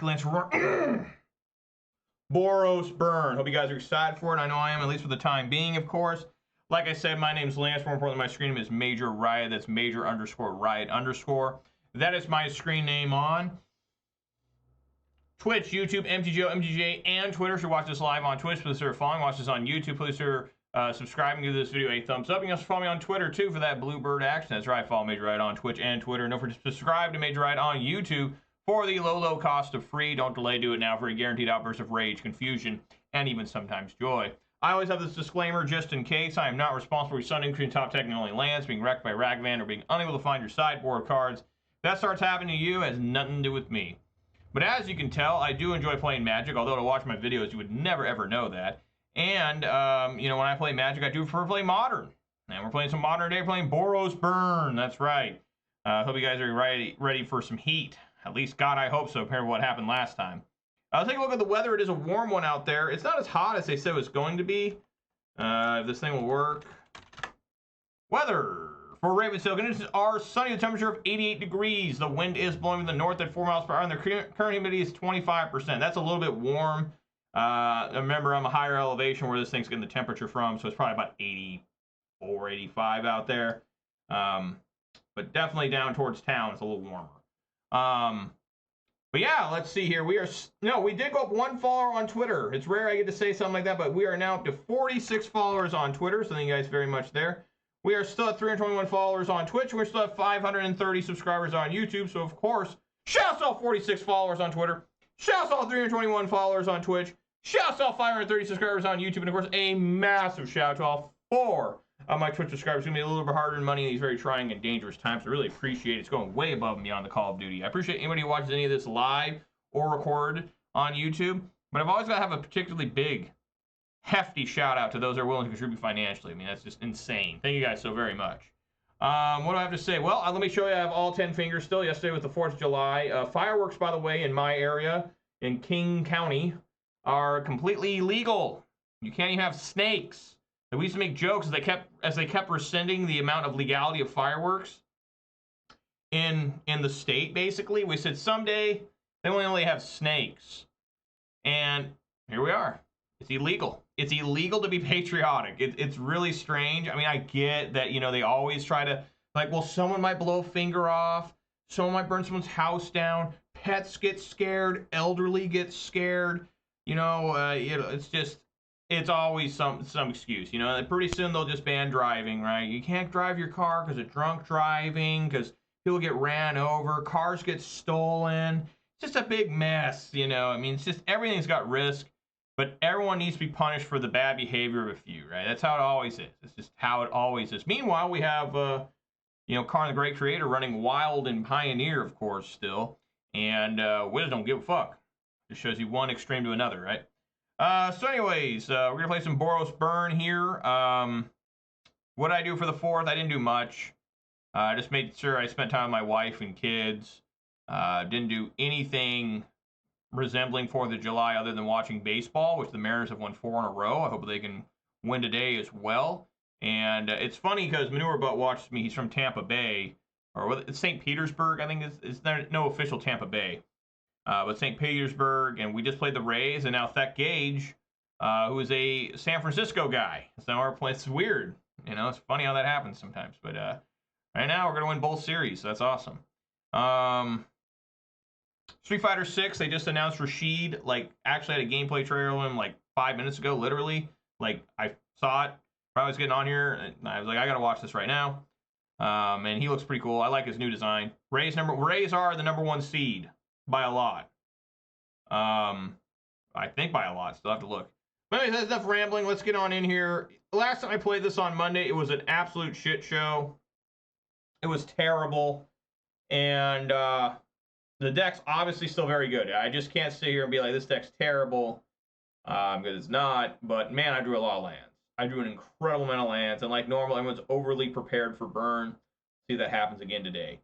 Lucky Lance Boros burn. Hope you guys are excited for it. I know I am, at least for the time being, of course. Like I said, my name's Lance. More importantly, my screen name is Major Riot. That's Major_Riot_. That is my screen name on Twitch, YouTube, MTGO, MTGA, and Twitter. So watch this live on Twitch. Please consider following. Watch this on YouTube. Please consider subscribing. Give this video a thumbs up. You can also follow me on Twitter, too, for that Bluebird action. That's right. Follow Major Riot on Twitch and Twitter. And don't forget to subscribe to Major Riot on YouTube for the low cost of free. Don't delay. Do it now for a guaranteed outburst of rage, confusion, and even sometimes joy. I always have this disclaimer just in case. I am not responsible for your sudden increase in top tech and only lands, being wrecked by Ragvan, or being unable to find your sideboard cards. If that starts happening to you, it has nothing to do with me. But as you can tell, I do enjoy playing Magic, although to watch my videos, you would never ever know that. And, you know, when I play Magic, I do prefer to play Modern. And we're playing some Modern today, playing Boros Burn. That's right. Hope you guys are ready for some heat. At least, God, I hope so, compared to what happened last time. I'll take a look at the weather. It is a warm one out there. It's not as hot as they said it was going to be. If this thing will work. Weather for Ravenshill. Conditions are sunny. The temperature of 88 degrees. The wind is blowing in the north at 4 miles per hour. And the current humidity is 25%. That's a little bit warm. Remember, I'm a higher elevation where this thing's getting the temperature from. So it's probably about 84, 85 out there. But definitely down towards town, it's a little warmer. But yeah, let's see here. We did go up 1 follower on Twitter. It's rare I get to say something like that, but we are now up to 46 followers on Twitter. So thank you guys very much there. We are still at 321 followers on Twitch. We're still at 530 subscribers on YouTube. So of course, shouts to all 46 followers on Twitter. Shouts to all 321 followers on Twitch. Shouts to all 530 subscribers on YouTube. And of course, a massive shout to all 4 of my Twitch subscribers. It's going to be a little bit harder in money in these very trying and dangerous times. I really appreciate it. It's going way above and beyond the Call of Duty. I appreciate anybody who watches any of this live or recorded on YouTube. But I've always got to have a particularly big, hefty shout out to those that are willing to contribute financially. I mean, that's just insane. Thank you guys so very much. What do I have to say? Well, let me show you. I have all 10 fingers still. Yesterday was the 4th of July. Fireworks, by the way, in my area, in King County, are completely illegal. You can't even have snakes. We used to make jokes as they kept rescinding the amount of legality of fireworks in the state, basically. We said someday they will only have snakes. And here we are. It's illegal. It's illegal to be patriotic. It's really strange. I mean, I get that, you know, they always try to, like, well, someone might blow a finger off. Someone might burn someone's house down. Pets get scared. Elderly get scared. You know, it's just... It's always some excuse, you know. And pretty soon they'll just ban driving, right? You can't drive your car because of drunk driving, because people get ran over, cars get stolen. It's just a big mess, you know. I mean, it's just everything's got risk, but everyone needs to be punished for the bad behavior of a few, right? That's how it always is. It's just how it always is. Meanwhile, we have, you know, Karn the Great Creator running Wild and Pioneer, of course, still, and Wiz don't give a fuck. Just shows you one extreme to another, right? So anyways, we're going to play some Boros Burn here. What did I do for the 4th? I didn't do much. I just made sure I spent time with my wife and kids. Didn't do anything resembling 4th of July other than watching baseball, which the Mariners have won 4 in a row. I hope they can win today as well. And it's funny because Manure Butt watches me. He's from Tampa Bay. Or it's St. Petersburg, I think. It's no official Tampa Bay. But St. Petersburg, and we just played the Rays, and now Thet Gage, who is a San Francisco guy. So our place is weird. You know, it's funny how that happens sometimes. But right now, we're going to win both series, so that's awesome. Street Fighter 6, they just announced Rashid, like, actually had a gameplay trailer of him, like, 5 minutes ago, literally. Like, I saw it, I was getting on here, and I was like, I got to watch this right now. And he looks pretty cool. I like his new design. Rays are the #1 seed. By a lot. I think by a lot. Still have to look. But anyways, that's enough rambling. Let's get on in here. Last time I played this on Monday, it was an absolute shit show. It was terrible. And the deck's obviously still very good. I just can't sit here and be like, this deck's terrible. Because it's not. But man, I drew a lot of lands. I drew an incredible amount of lands. And like normal, everyone's overly prepared for burn. See if that happens again today.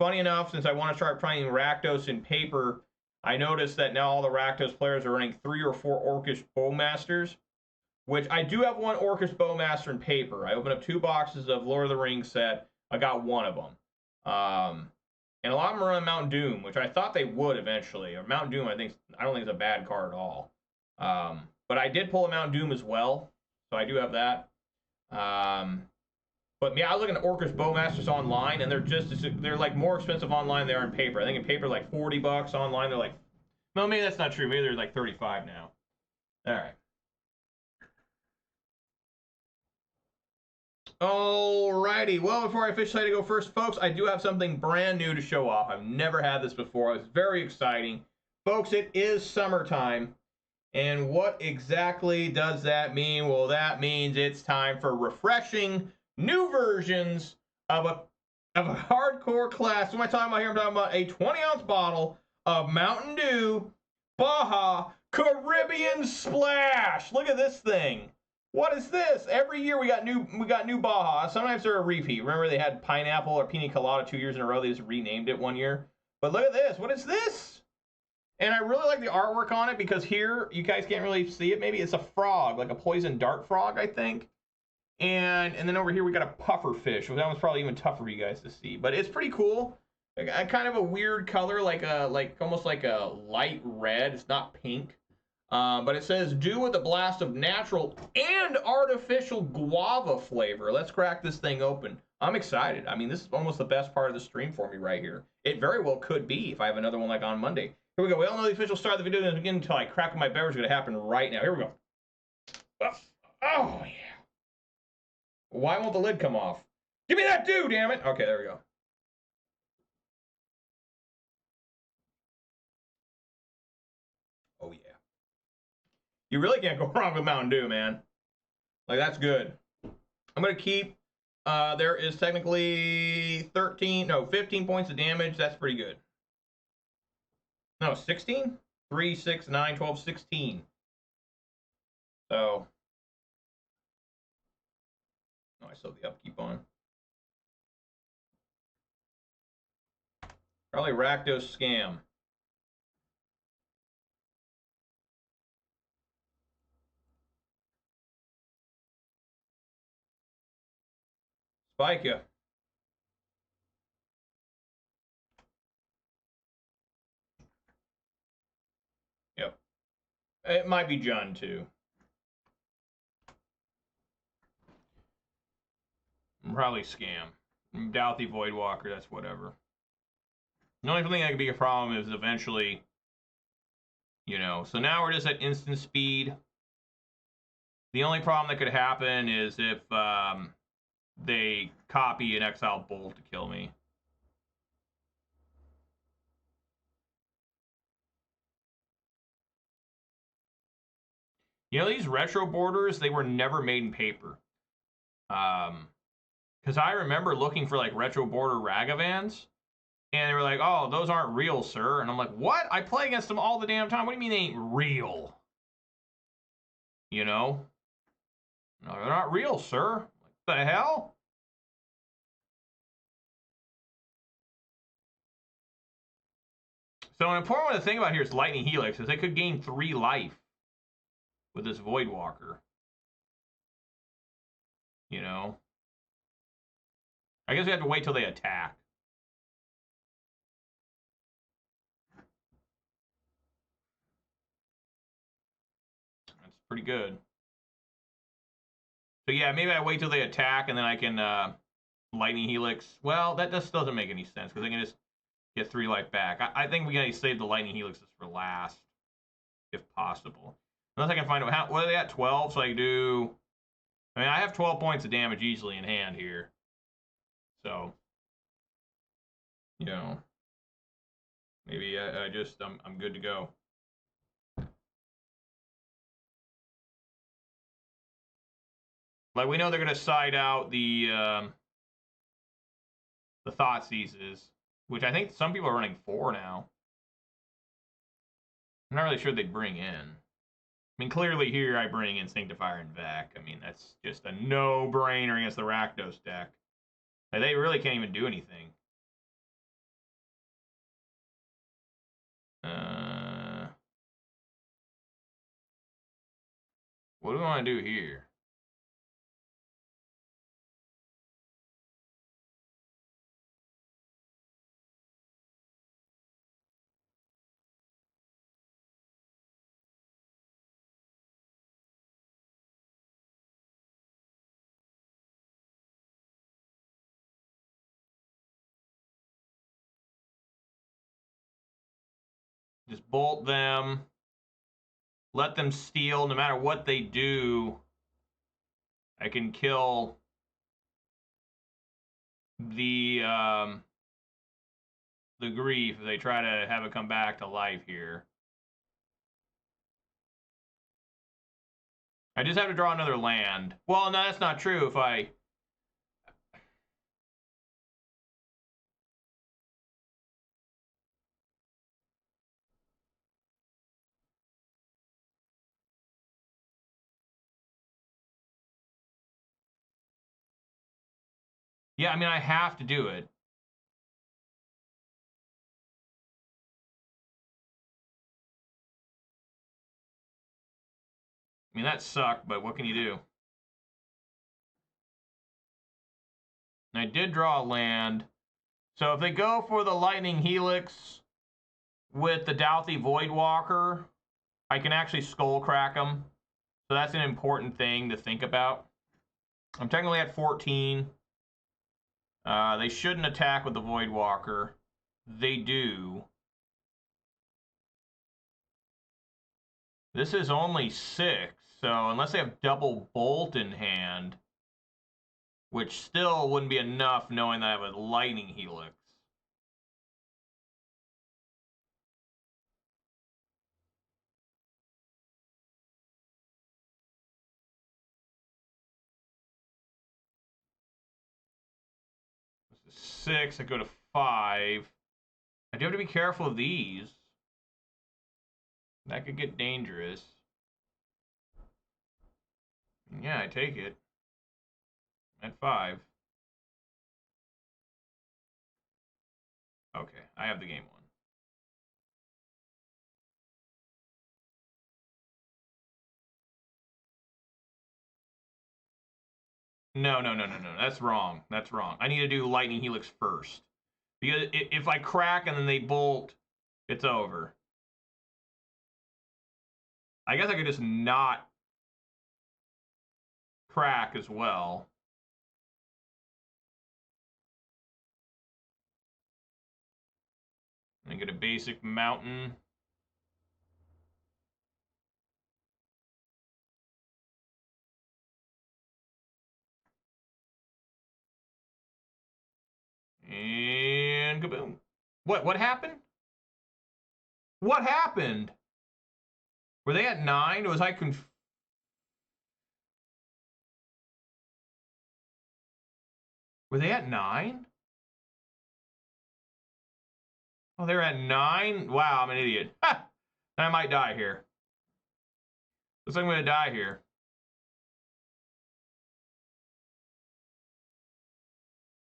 Funny enough, since I want to start playing Rakdos in paper, I noticed that now all the Rakdos players are running 3 or 4 Orcish Bowmasters, which I do have 1 Orcish Bowmaster in paper. I opened up 2 boxes of Lord of the Rings set. I got 1 of them. And a lot of them are on Mount Doom, which I thought they would eventually. Or Mount Doom, I don't think it's a bad card at all. But I did pull a Mount Doom as well, so I do have that. But yeah, I was looking at Orcus Bowmasters online, and they're like more expensive online than they are in paper. I think in paper like $40, online they're like, no, maybe that's not true. Maybe they're like 35 now. All right. Alrighty, well, before I officially to go first, folks, I do have something brand new to show off. I've never had this before. It's very exciting. Folks, it is summertime. And what exactly does that mean? Well, that means it's time for refreshing new versions of a hardcore class. What am I talking about here? I'm talking about a 20-ounce bottle of Mountain Dew Baja Caribbean Splash. Look at this thing. What is this? Every year we got new Baja. Sometimes they're a repeat. Remember they had pineapple or pina colada 2 years in a row. They just renamed it one year. But look at this. What is this? And I really like the artwork on it because here you guys can't really see it. Maybe it's a frog, like a poison dart frog, I think. And then over here we got a puffer fish. Well, that one's probably even tougher for you guys to see. But it's pretty cool. Kind of a weird color, like almost like a light red. It's not pink. But it says, "Do with a blast of natural and artificial guava flavor." Let's crack this thing open. I'm excited. I mean, this is almost the best part of the stream for me right here. It very well could be if I have another one like on Monday. Here we go. We all know the official start of the video doesn't begin until I crack my beverage. It's going to happen right now. Here we go. Oh, yeah. Why won't the lid come off? Give me that Dew, damn it. Okay, there we go. Oh, yeah. You really can't go wrong with Mountain Dew, man. Like, that's good. I'm going to keep, there is technically 15 points of damage. That's pretty good. No, 16? 3, 6, 9, 12, 16. So, oh, I still have the upkeep on. Probably Rakdos scam. Spike ya. Yep. It might be John, too. Probably scam. Doubt the Voidwalker, that's whatever. The only thing that could be a problem is eventually, you know, so now we're just at instant speed. The only problem that could happen is if they copy an Exile Bolt to kill me. You know, these retro borders, they were never made in paper. Because I remember looking for like retro border Ragavans, and they were like, "Oh, those aren't real, sir." And I'm like, "What? I play against them all the damn time. What do you mean they ain't real?" You know? No, they're not real, sir. What the hell? So an important one to think about here is Lightning Helix, is they could gain 3 life with this Voidwalker. You know? I guess we have to wait till they attack. That's pretty good. So yeah, maybe I wait till they attack and then I can Lightning Helix. Well, that just doesn't make any sense because I can just get 3 life back. I think we gotta save the Lightning Helixes for last, if possible. Unless I can find out what are they at, 12? So I do. I mean, I have 12 points of damage easily in hand here. So, you know, maybe I'm good to go. Like we know they're gonna side out the Thoughtseizes, which I think some people are running 4 now. I'm not really sure they'd bring in. I mean, clearly here I bring in Sanctifier and Vec. I mean, that's just a no-brainer against the Rakdos deck. Like, they really can't even do anything. What do we want to do here? Just bolt them. Let them steal. No matter what they do, I can kill the grief if they try to have it come back to life here. I just have to draw another land. Well, no, that's not true. If I... Yeah, I mean, I have to do it. I mean, that sucked, but what can you do? And I did draw a land. So if they go for the Lightning Helix with the Douthie Voidwalker, I can actually skull crack them. So that's an important thing to think about. I'm technically at 14. They shouldn't attack with the Voidwalker. They do. This is only 6, so unless they have double bolt in hand, which still wouldn't be enough knowing that I have a Lightning Helix. This is 6, I go to 5. I do have to be careful of these. That could get dangerous. Yeah, I take it. At 5. Okay, I have the game won. No. That's wrong. That's wrong. I need to do Lightning Helix first. Because if I crack and then they bolt, it's over. I guess I could just not crack as well. And get a basic mountain. And kaboom. What happened? What happened? Were they at 9? Or was I confused? Were they at 9? Oh, they're at 9? Wow, I'm an idiot. Ha! I might die here. Looks like I'm going to die here.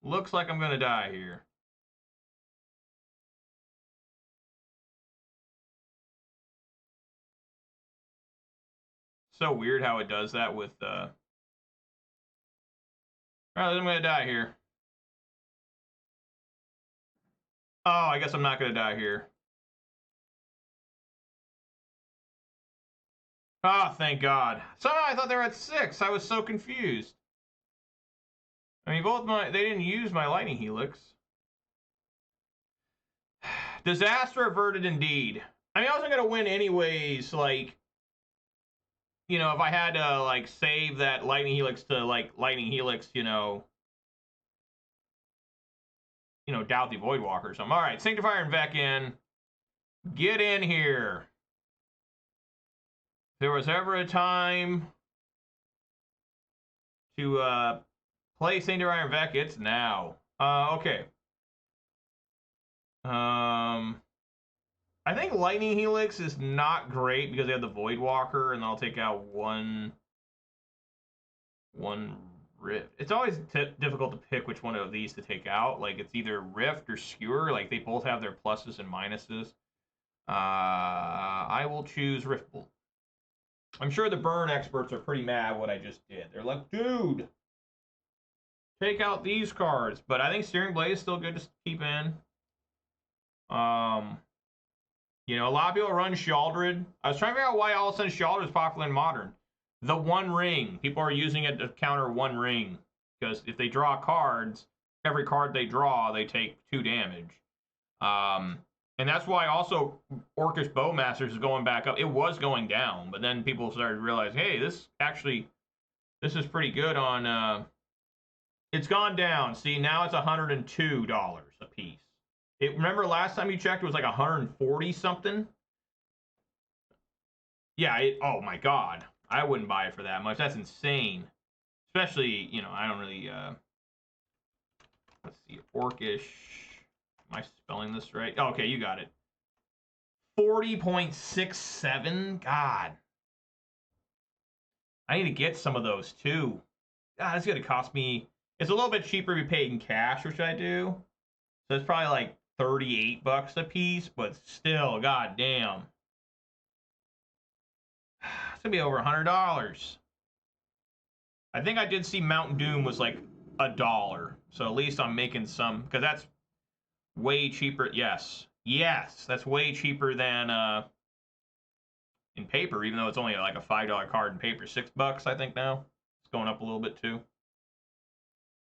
Looks like I'm going to die here. So weird how it does that with... Alright, I'm going to die here. Oh, I guess I'm not going to die here. Oh, thank God. Somehow I thought they were at 6. I was so confused. I mean, they didn't use my Lightning Helix. Disaster averted indeed. I mean, I wasn't going to win anyways, like... You know, if I had to, like, save that Lightning Helix to, like, Lightning Helix, you know, Douthie Voidwalker or something. All right, Sanctifier and Vec in. Get in here. If there was ever a time to play Sanctifier and Vec, it's now. Okay. I think Lightning Helix is not great because they have the Voidwalker, and I'll take out one Rift. It's always difficult to pick which one of these to take out. Like, it's either Rift or Skewer. Like, they both have their pluses and minuses. I will choose Rift Bolt. I'm sure the burn experts are pretty mad what I just did. They're like, dude, take out these cards. But I think Steering Blade is still good to keep in. You know, a lot of people run Sheoldred. I was trying to figure out why all of a sudden Sheoldred is popular in Modern. The One Ring. People are using it to counter One Ring. Because if they draw cards, every card they draw, they take 2 damage. And And that's why also Orcish Bowmasters is going back up. It was going down, but then people started to realize, hey, this is pretty good on. It's gone down. See, now it's $102 a piece. Remember last time you checked, it was like 140 something. Yeah. Oh my God, I wouldn't buy it for that much. That's insane. Especially, I don't really. Let's see, Orcish. Am I spelling this right? Oh, okay, you got it. 40.67. God. I need to get some of those too. God, it's going to cost me. It's a little bit cheaper to be paid in cash, which I do. So it's probably like $38 a piece, but still, god damn. It's going to be over $100. I think I did see Mountain Doom was like $1. So at least I'm making some, because that's way cheaper. Yes, that's way cheaper than in paper, even though it's only like a $5 card in paper. $6 I think now. It's going up a little bit too.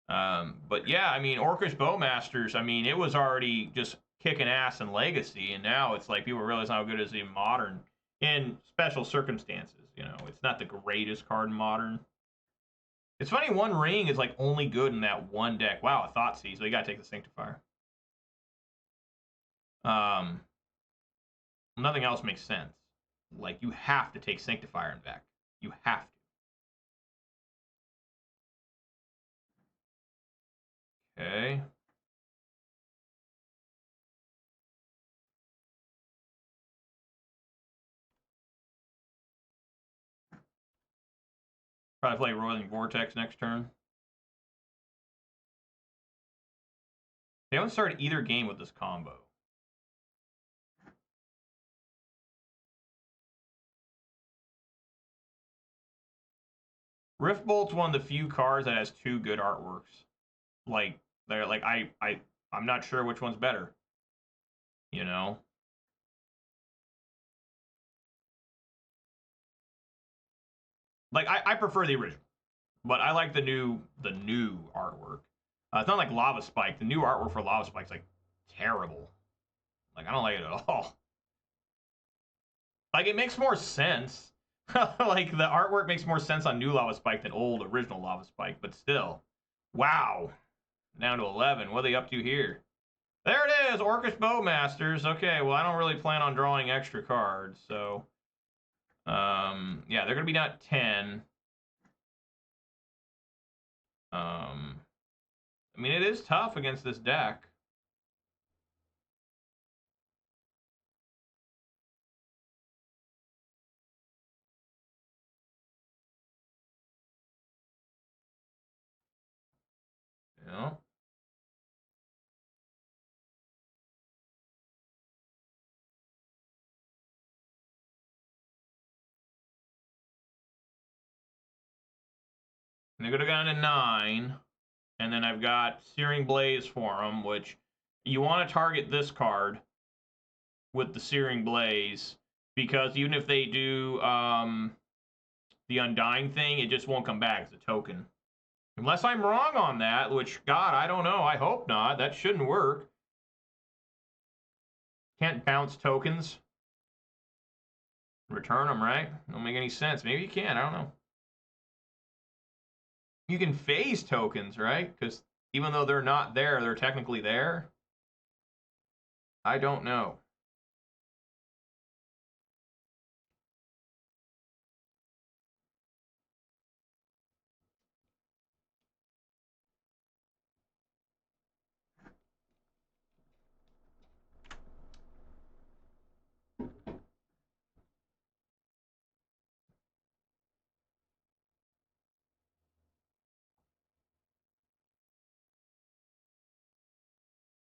But yeah, I mean, Orcish Bowmasters, I mean, it was already just kicking ass in Legacy, and now it's like people realize how good it is in Modern in special circumstances. It's not the greatest card in Modern. It's funny, One Ring is like only good in that one deck. Wow, a Thoughtseize, so you gotta take the Sanctifier. Nothing else makes sense. Like, you have to take Sanctifier in deck. You have to. Okay. Probably play Roiling Vortex next turn. They haven't started either game with this combo. Rift Bolt's one of the few cards that has two good artworks. Like, they're like I'm not sure which one's better. Like, I prefer the original, but I like the new artwork. It's not like Lava Spike. The new artwork for Lava Spike's like terrible. Like, I don't like it at all. Like, it makes more sense. Like, the artwork makes more sense on new Lava Spike than old original Lava Spike, but still. Wow. Down to 11. What are they up to here? There it is, Orcish Bowmasters. Okay, well, I don't really plan on drawing extra cards, so... yeah, they're going to be down at 10. I mean, it is tough against this deck. Yeah. And they're going to go down to 9. And then I've got Searing Blaze for them, which you want to target this card with the Searing Blaze, because even if they do the Undying thing, it just won't come back as a token. Unless I'm wrong on that, which, God, I don't know. I hope not. That shouldn't work. Can't bounce tokens. Return them, right? Don't make any sense. Maybe you can. I don't know. You can phase tokens, right? Because even though they're not there, they're technically there. I don't know.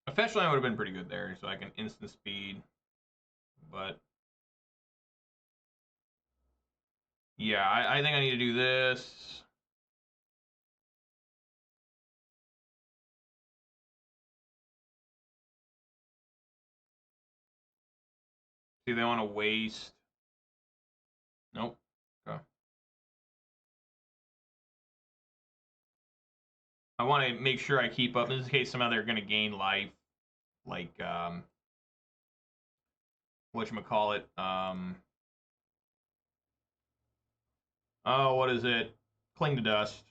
Officially, I would have been pretty good there, so I can instant speed. But yeah, I think I need to do this. See, they want to waste. Nope. Okay. I want to make sure I keep up. In this case, somehow they're going to gain life. Like, whatchamacallit, oh, what is it? Cling to Dust.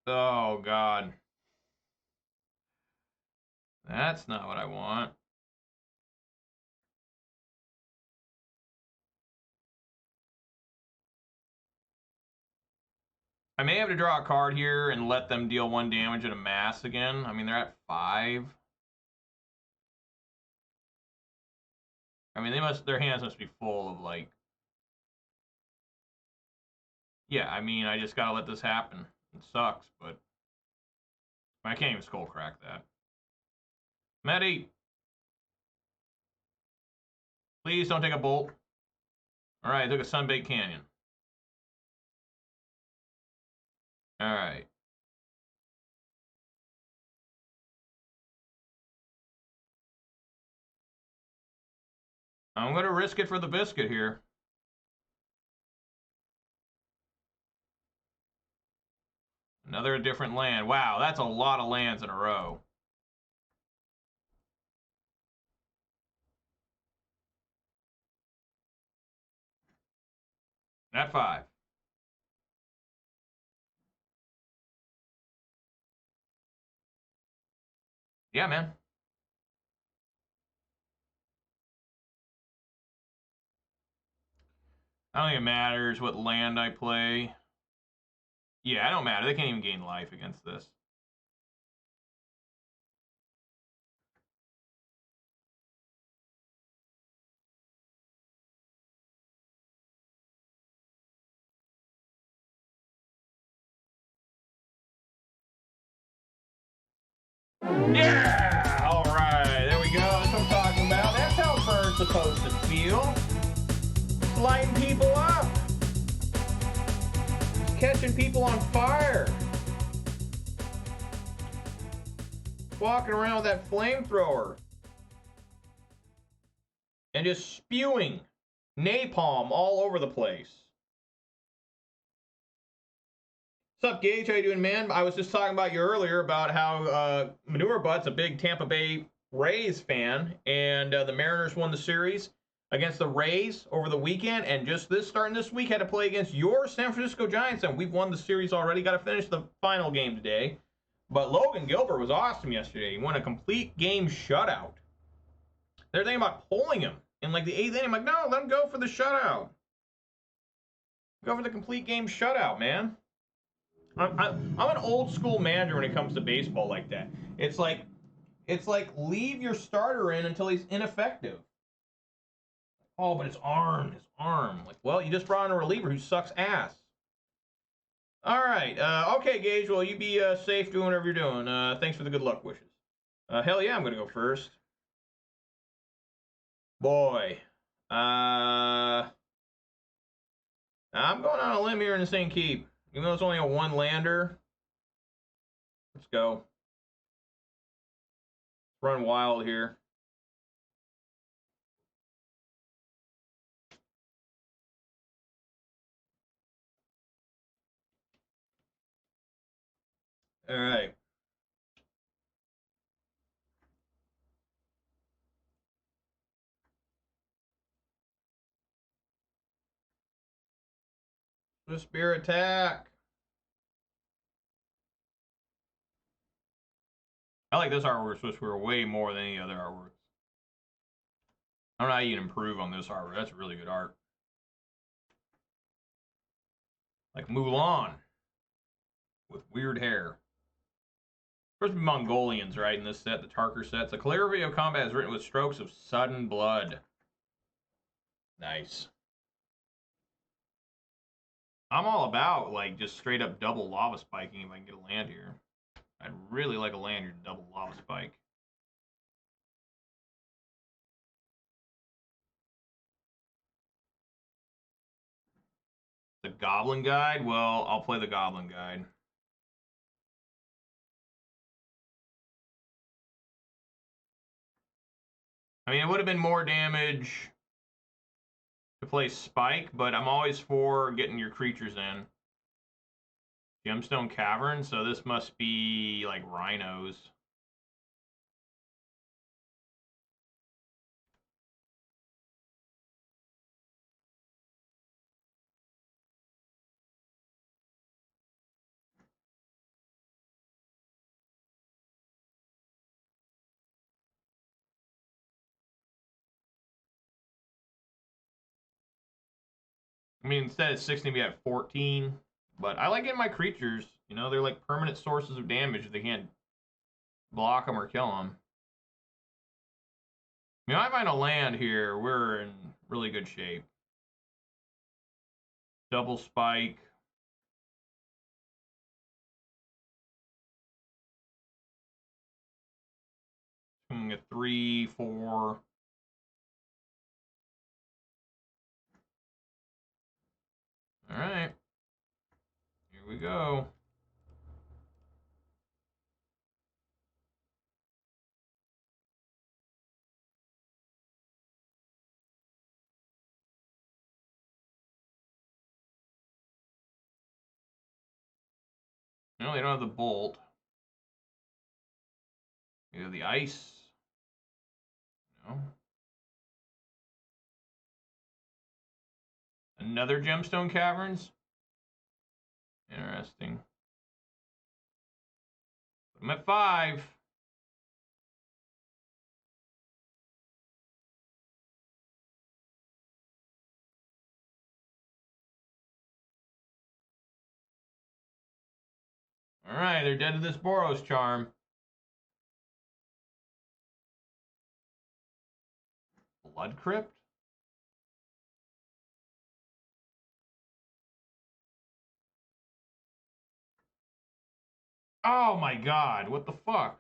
Oh, God. That's not what I want. I may have to draw a card here and let them deal 1 damage at a mass again. I mean, they're at 5. I mean, their hands must be full of, like... Yeah, I mean, I just gotta let this happen. It sucks, but... I can't even skull crack that. Maddie! Please don't take a bolt. Alright, I took a Sunbait Canyon. Alright. I'm gonna risk it for the biscuit here. Another different land. Wow, that's a lot of lands in a row. At 5. Yeah, man. I don't think it matters what land I play. Yeah, it don't matter. They can't even gain life against this. Yeah! Alright, there we go. That's what I'm talking about. That's how a bird's supposed to feel. Lighting people up. Catching people on fire. Walking around with that flamethrower. And just spewing napalm all over the place. What's up, Gage? How you doing, man? I was just talking about you earlier about how Manure Butt's a big Tampa Bay Rays fan, and the Mariners won the series against the Rays over the weekend, and just starting this week had to play against your San Francisco Giants, and we've won the series already. Got to finish the final game today. But Logan Gilbert was awesome yesterday. He won a complete game shutout. They're thinking about pulling him in like the 8th inning. I'm like, no, let him go for the shutout. Go for the complete game shutout, man. I'm an old school manager when it comes to baseball like that. It's like leave your starter in until he's ineffective. Oh, but his arm. Like, well, you just brought in a reliever who sucks ass. All right. Okay, Gage. Well, you be safe doing whatever you're doing. Thanks for the good luck wishes. Hell yeah, I'm gonna go first. Boy. I'm going on a limb here in the same keep. Even though it's only a 1 lander. Let's go. Run wild here. All right. The spear attack. I like this artwork Swiss Spear way more than any other artworks. I don't know how you can improve on this artwork. That's really good art. Like Mulan with weird hair. Supposed to be Mongolians, right, in this set, the Tarker set. The calligraphy of combat is written with strokes of sudden blood. Nice. I'm all about, like, just straight up double lava spiking if I can get a land here. I'd really like a land here to double lava spike. The Goblin Guide? Well, I'll play the Goblin Guide. I mean, it would have been more damage to play Spike, but I'm always for getting your creatures in. Gemstone Cavern, so this must be like rhinos. I mean, instead it's 16, we have 14. But I like getting my creatures. You know, they're like permanent sources of damage if they can't block them or kill them. I mean, I find a land here, we're in really good shape. Double spike. A 3, 4. All right. Here we go. No, they don't have the bolt. They have the ice. No. Another Gemstone Caverns. Interesting. I'm at 5. All right, they're dead to this Boros charm. Blood Crypt? Oh my god, what the fuck?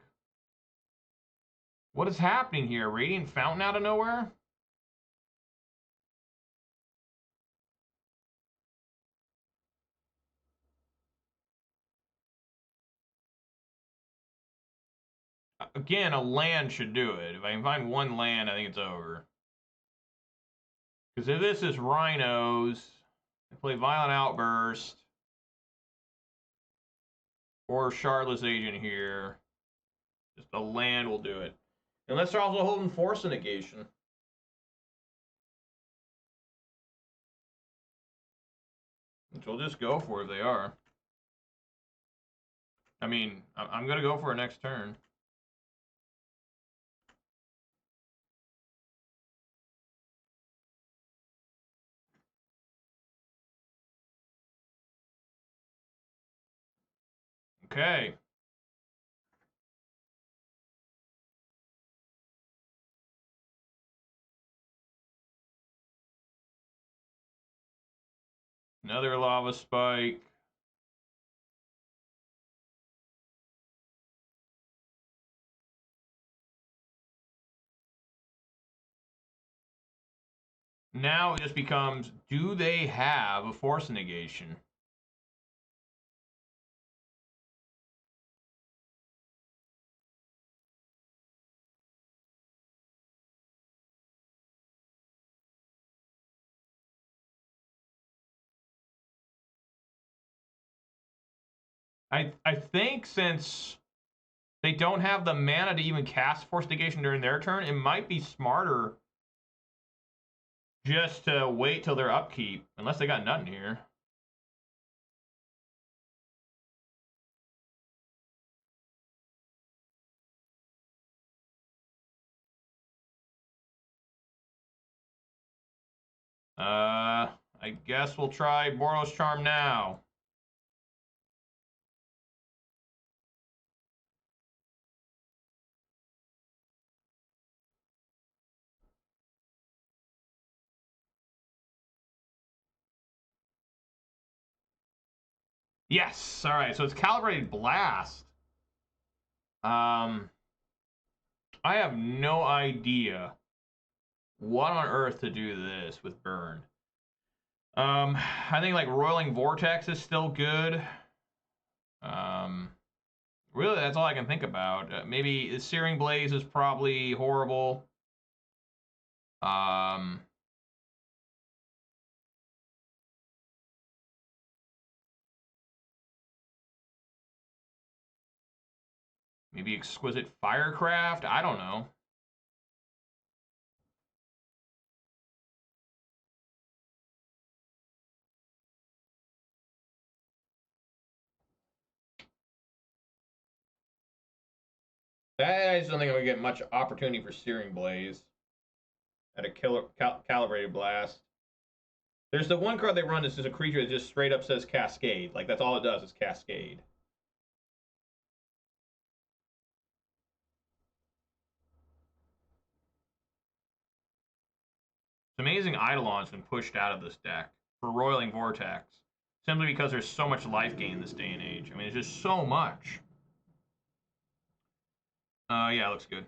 What is happening here? Radiant Fountain out of nowhere? Again, a land should do it. If I can find one land, I think it's over. Because if this is Rhinos, I play Violent Outburst. Or Shardless Agent here. Just a land will do it. Unless they're also holding Force Negation. Which we'll just go for if they are. I mean, I'm going to go for it next turn. Okay. Another Lava Spike. Now it just becomes, do they have a Force Negation? I think since they don't have the mana to even cast Force Negation during their turn, it might be smarter just to wait till their upkeep, unless they got nothing here. I guess we'll try Boros Charm now. Yes. All right. So it's Calibrated Blast. I have no idea what on earth to do this with Burn. I think like Roiling Vortex is still good. Really, that's all I can think about. Maybe Searing Blaze is probably horrible. Maybe Exquisite Firecraft? I don't know. I just don't think I'm going to get much opportunity for Searing Blaze at a Calibrated Blast. There's the one card they run that's just a creature that just straight up says Cascade. Like, that's all it does is Cascade. It's amazing Eidolon's been pushed out of this deck for Roiling Vortex. Simply because there's so much life gain this day and age. I mean, there's just so much. Yeah, looks good.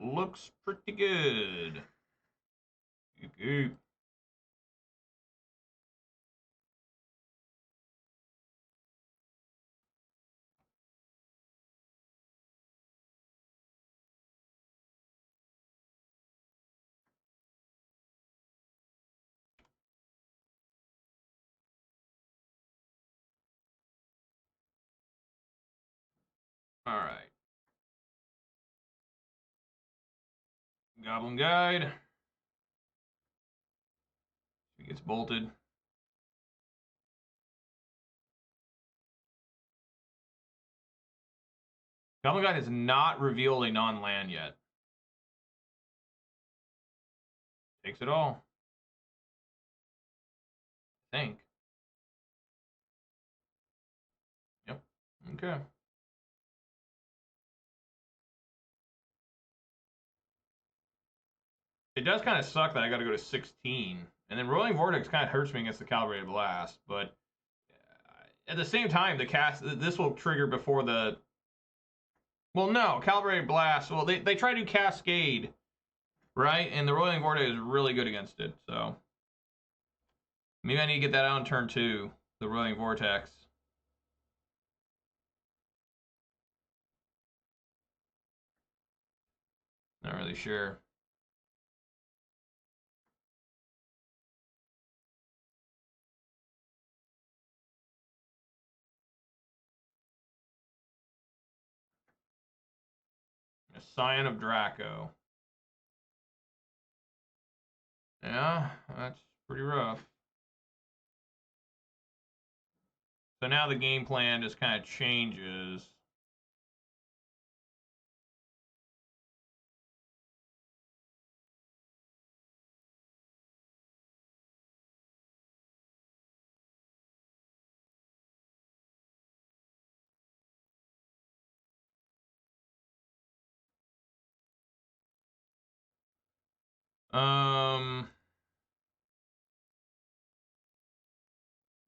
Looks pretty good. Good. All right. Goblin Guide. He gets bolted. Goblin Guide has not revealed a non-land yet. Takes it all. I think. Yep. Okay. It does kind of suck that I got to go to 16. And then Rolling Vortex kind of hurts me against the Calibrated Blast. But at the same time, this will trigger before the... Well, no. Calibrated Blast. Well, they try to Cascade, right? And the Rolling Vortex is really good against it. So maybe I need to get that out on turn 2. The Rolling Vortex. Not really sure. A Scion of Draco. Yeah, that's pretty rough. So now the game plan just kind of changes.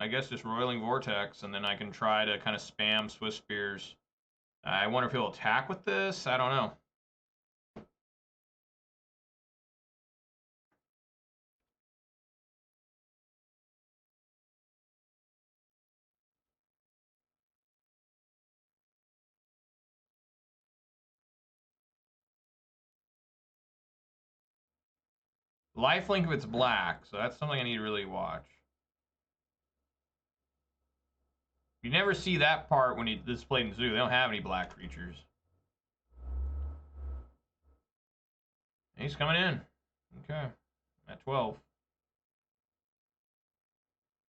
I guess just Roiling Vortex, and then I can try to kind of spam Swiss Spears. I wonder if he'll attack with this. I don't know. Lifelink if it's black, so that's something I need to really watch. You never see that part when this is played in Zoo. They don't have any black creatures. He's coming in. Okay. At 12.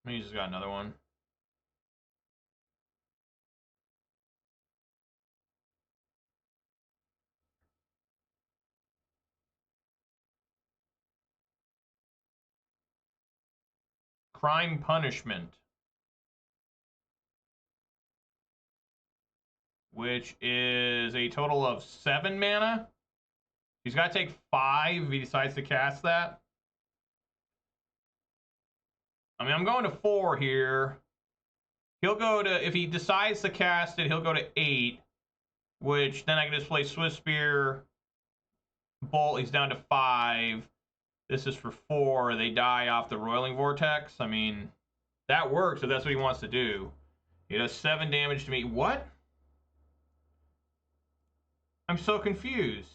He just got another one. Crime Punishment. Which is a total of 7 mana. He's got to take 5 if he decides to cast that. I mean, I'm going to 4 here. He'll go to, if he decides to cast it, he'll go to 8. Which, then I can just play Swiss Spear. Bolt, he's down to 5. This is for 4. They die off the Roiling Vortex. I mean, that works if that's what he wants to do. He does 7 damage to me. What? I'm so confused.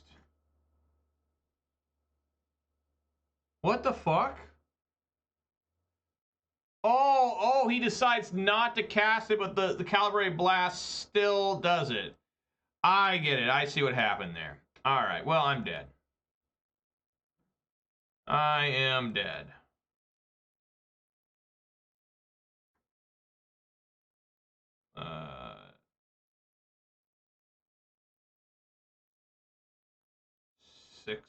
What the fuck? Oh, he decides not to cast it, but the Calibrated Blast still does it. I get it. I see what happened there. All right. Well, I'm dead. I am dead. Six.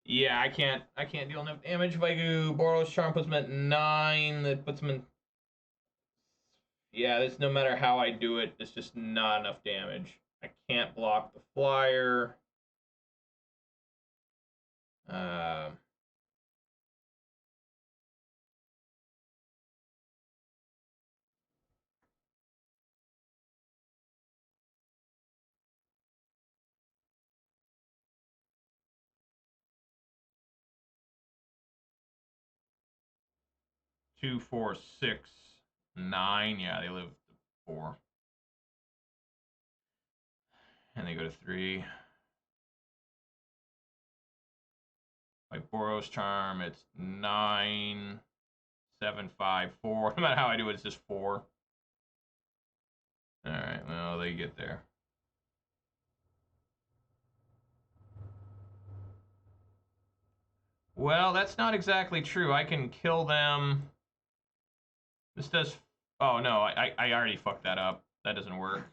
Yeah, I can't deal enough damage if I do Boros Charm puts him at 9. That puts him in. Yeah, this no matter how I do it, it's just not enough damage. I can't block the flyer. 2, 4, 6, 9. Yeah, they live 4. And they go to 3. Like Boros Charm, it's 9, 7, 5, 4. No matter how I do it, it's just 4. Alright, well, they get there. Well, that's not exactly true. I can kill them. This does... Oh, no, I already fucked that up. That doesn't work.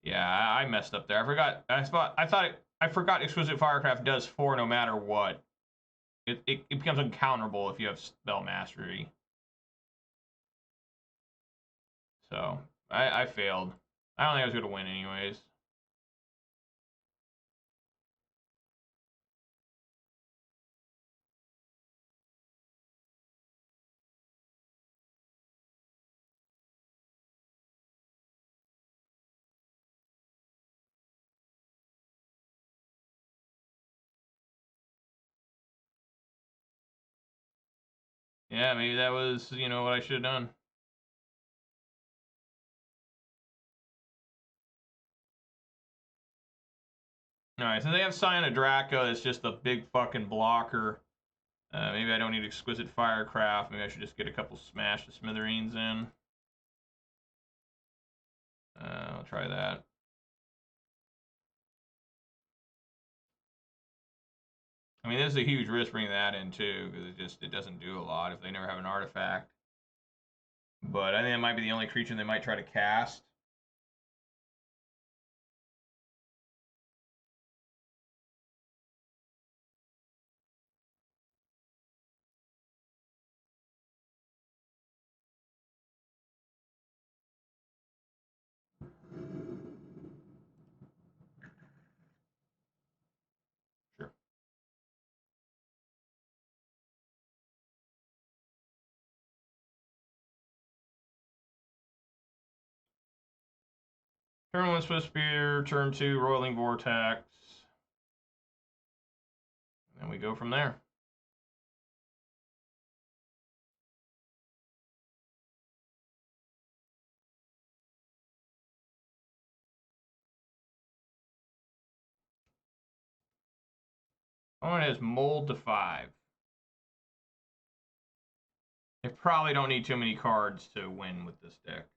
Yeah, I messed up there. I forgot. I forgot Exquisite Firecraft does 4 no matter what. It becomes uncounterable if you have Spell Mastery. So, I failed. I don't think I was going to win anyways. Yeah, maybe that was, what I should have done. Alright, so they have Scion of Draco. It's just a big fucking blocker. Maybe I don't need Exquisite Firecraft. Maybe I should just get a couple Smash to Smithereens in. I'll try that. I mean, this is a huge risk bringing that in too, because it doesn't do a lot if they never have an artifact. But I think it might be the only creature they might try to cast. Sure. Turn 1 Swift Spear, turn 2 Roiling Vortex. And we go from there. Opponent has Mold to 5. They probably don't need too many cards to win with this deck.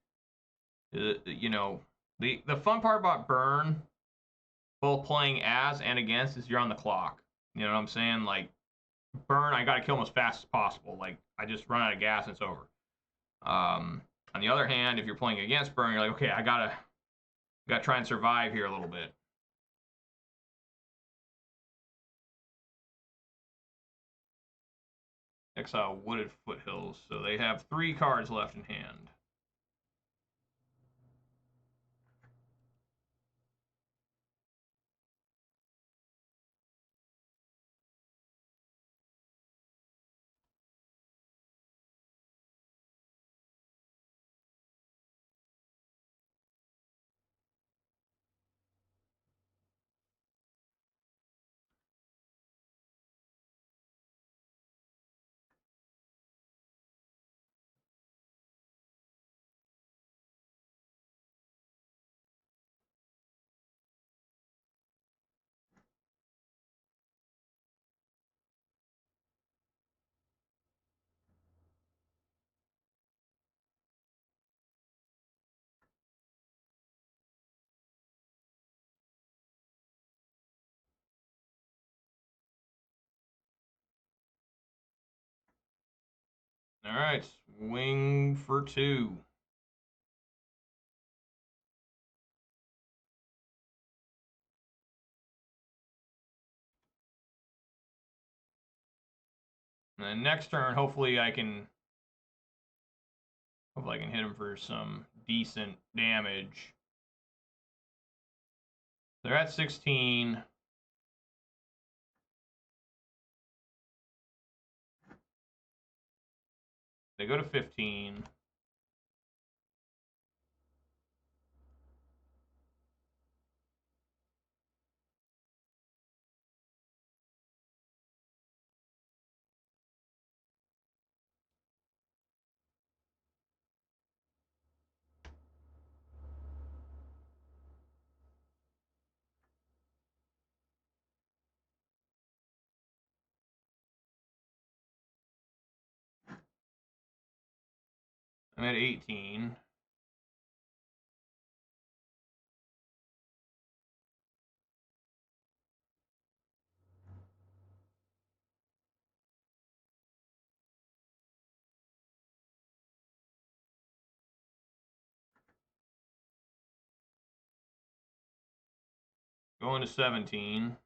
The fun part about Burn, both playing as and against, is you're on the clock. You know what I'm saying? Like, Burn, I gotta kill him as fast as possible. Like, I just run out of gas and it's over. On the other hand, if you're playing against Burn, you're like, okay, I gotta try and survive here a little bit. Exile Wooded Foothills. So they have 3 cards left in hand. All right, swing for 2. And then next turn, hopefully I can hit him for some decent damage. They're at 16. They go to 15. I'm at 18. Going to 17.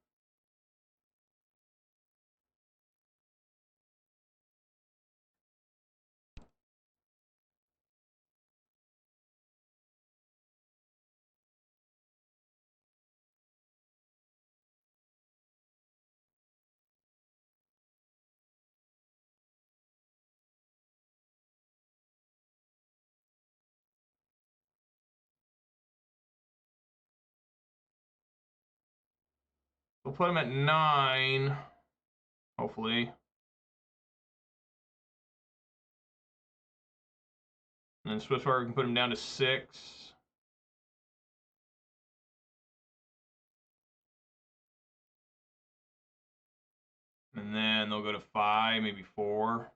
We'll put him at 9, hopefully. And then Swissfire can put him down to 6. And then they'll go to 5, maybe 4.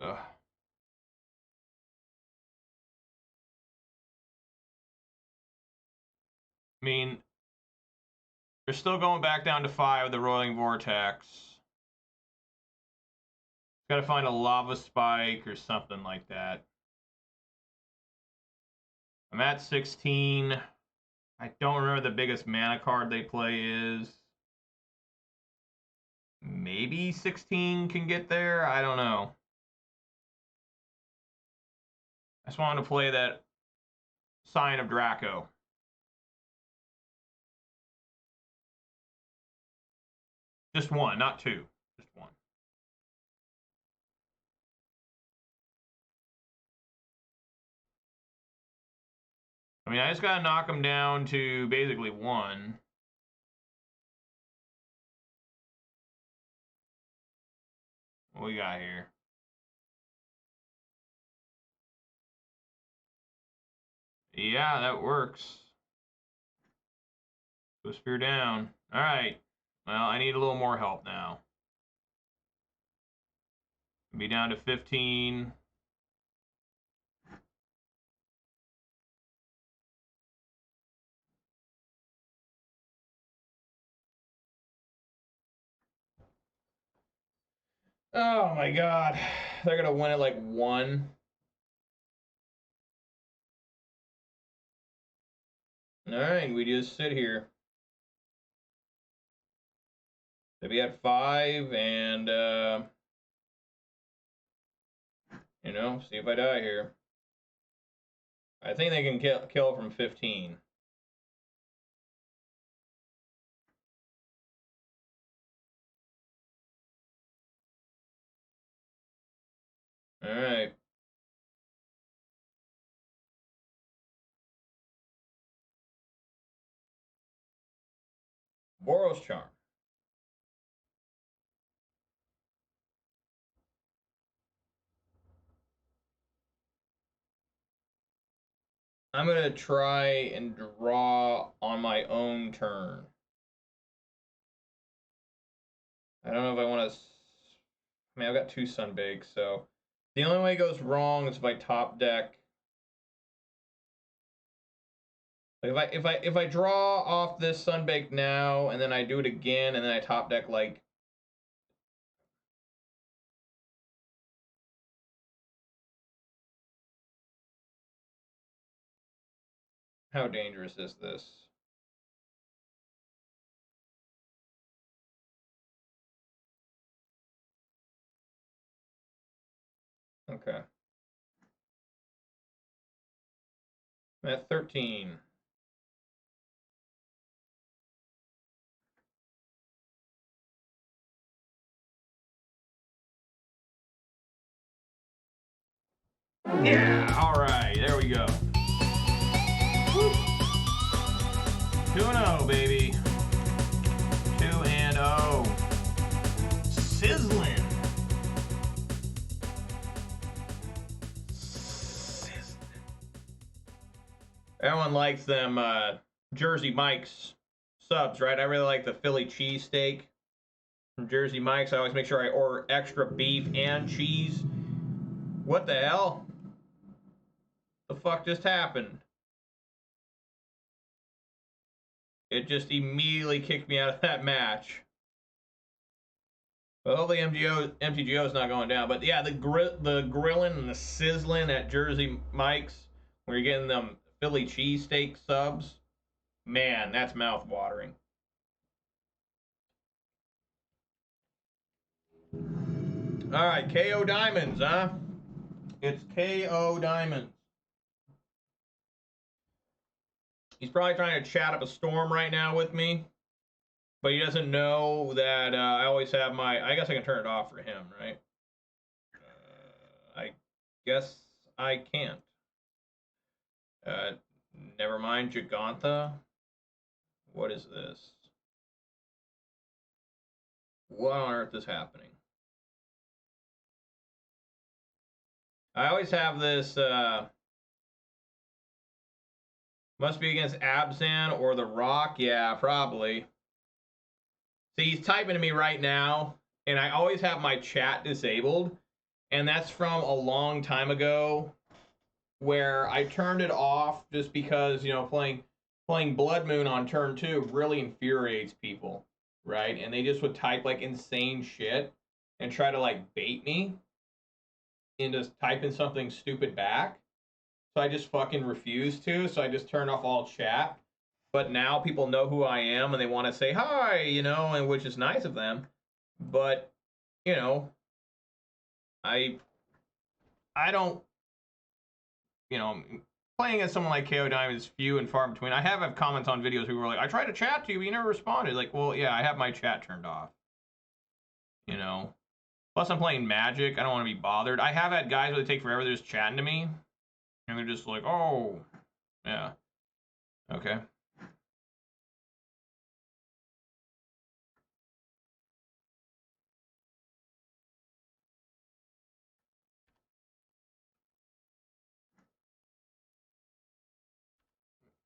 Ugh. I mean, they're still going back down to 5 with the Roiling Vortex. Got to find a Lava Spike or something like that. I'm at 16. I don't remember the biggest mana card they play is. Maybe 16 can get there? I don't know. I just wanted to play that Sign of Draco. Just 1, not 2. Just 1. I mean, I just got to knock them down to basically 1. What we got here? Yeah, that works. Go spear down. All right. Well, I need a little more help now. Be down to 15. Oh my god. They're going to win it like 1. All right, we just sit here. They'll be at 5 and, you know, see if I die here. I think they can kill from 15. All right. Boros Charm. I'm gonna try and draw on my own turn. I don't know if I want to. I mean, I've got 2 Sunbakes, so the only way it goes wrong is if I top deck. Like if I draw off this Sunbake now and then I do it again and then I top deck like. How dangerous is this? Okay. I'm at 13. Yeah, all right, there we go. 2-0, baby. 2-0. Sizzling. Everyone likes them Jersey Mike's subs, right? I really like the Philly cheesesteak from Jersey Mike's. I always make sure I order extra beef and cheese. What the hell? The fuck just happened? It just immediately kicked me out of that match. But hopefully MTGO is not going down. But yeah, the grilling and the sizzling at Jersey Mike's, where you're getting them Philly cheesesteak subs, man, that's mouth watering. All right, KO Diamonds, huh? It's KO Diamonds. He's probably trying to chat up a storm right now with me, but he doesn't know that I always have my. I guess I can turn it off for him, right? I guess I can't. Never mind, Gigantha. What is this? What on earth is happening? I always have this. Must be against Abzan or The Rock. Yeah, probably. See, he's typing to me right now, and I always have my chat disabled, and that's from a long time ago where I turned it off just because, you know, playing Blood Moon on turn 2 really infuriates people, right? And they just would type like insane shit and try to like bait me into typing something stupid back. So I just fucking refuse to. So I just turned off all chat. But now people know who I am and they want to say hi, you know, and which is nice of them. But, you know, I don't, you know, playing as someone like KO Diamond is few and far between. I have comments on videos who were like, I tried to chat to you, but you never responded. Like, well, yeah, I have my chat turned off. You know? Plus, I'm playing Magic. I don't want to be bothered. I have had guys where they take forever. They're just chatting to me. And they're just like, oh, yeah. Okay.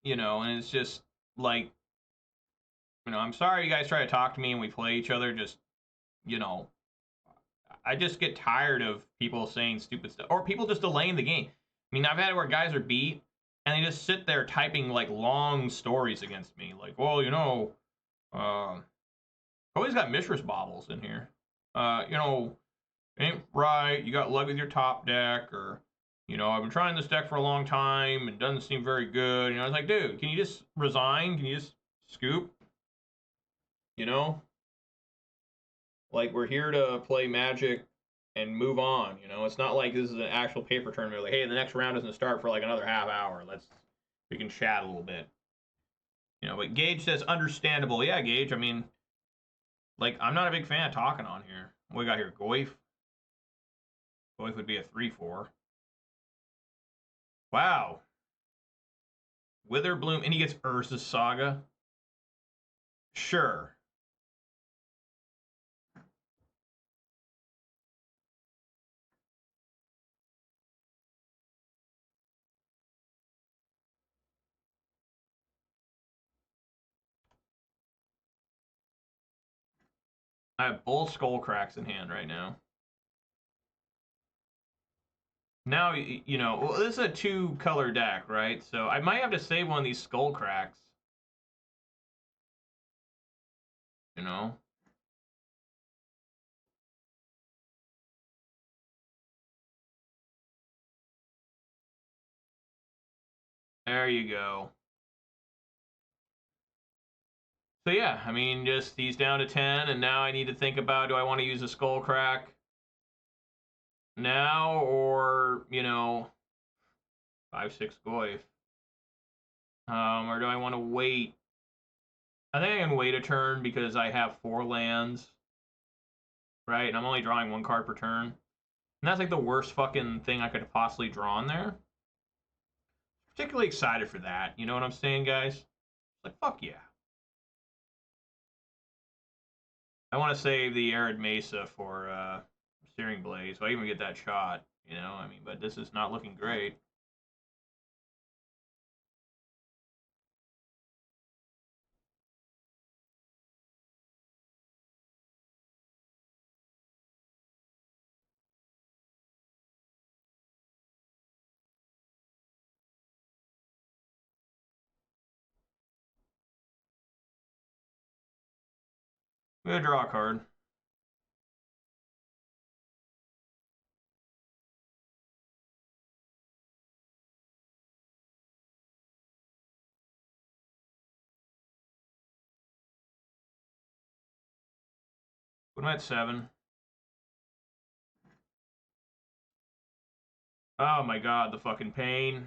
You know, and it's just like, you know, I'm sorry you guys try to talk to me and we play each other. Just, you know, I just get tired of people saying stupid stuff or people just delaying the game. I mean, I've had it where guys are beat and they just sit there typing like long stories against me. Like, well, you know, always got Mishra's baubles in here. You know, ain't right. You got luck with your top deck, or you know, I've been trying this deck for a long time and doesn't seem very good. You know, I was like, dude, can you just resign? Can you just scoop? You know, like we're here to play Magic and move on. You know, it's not like this is an actual paper tournament. Like, hey, the next round doesn't start for like another half hour. We can chat a little bit. You know, but Gage says understandable. Yeah, Gage. I mean, like, I'm not a big fan of talking on here. What we got here? Goif. Goif would be a 3/4. Wow. Witherbloom, and he gets Urza's Saga. Sure. I have both Skull Cracks in hand right now. Now, you know, well, this is a 2-color deck, right? So I might have to save one of these Skull Cracks. You know? There you go. So yeah, I mean, just he's down to 10, and now I need to think about, do I want to use a Skull Crack now, or, you know, 5-6 Goyf? Or do I want to wait? I think I can wait a turn because I have 4 lands, right? And I'm only drawing 1 card per turn. And that's like the worst fucking thing I could possibly draw on there. Particularly excited for that. You know what I'm saying, guys? Like, fuck yeah. I want to save the Arid Mesa for Searing Blaze, so I even get that shot. You know, I mean, but this is not looking great. I'm gonna draw a card. Put him at 7. Oh my god, the fucking pain.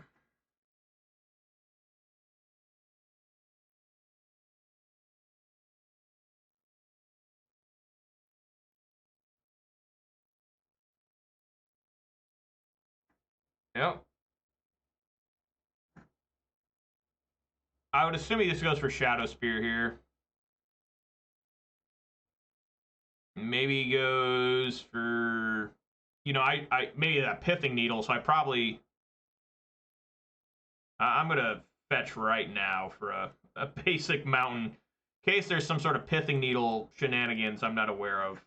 Yep. I would assume he just goes for Shadow Spear here. Maybe he goes for, you know, I maybe that Pithing Needle, so I probably, I'm gonna fetch right now for a basic mountain, in case there's some sort of Pithing Needle shenanigans I'm not aware of.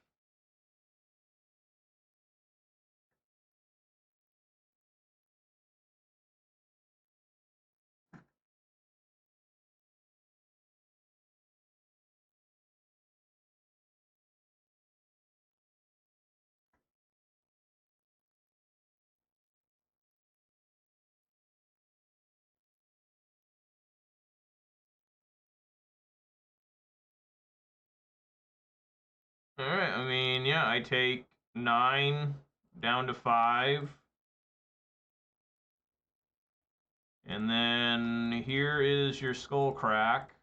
All right, I mean, yeah, I take 9 down to 5. And then here is your Skull Crack.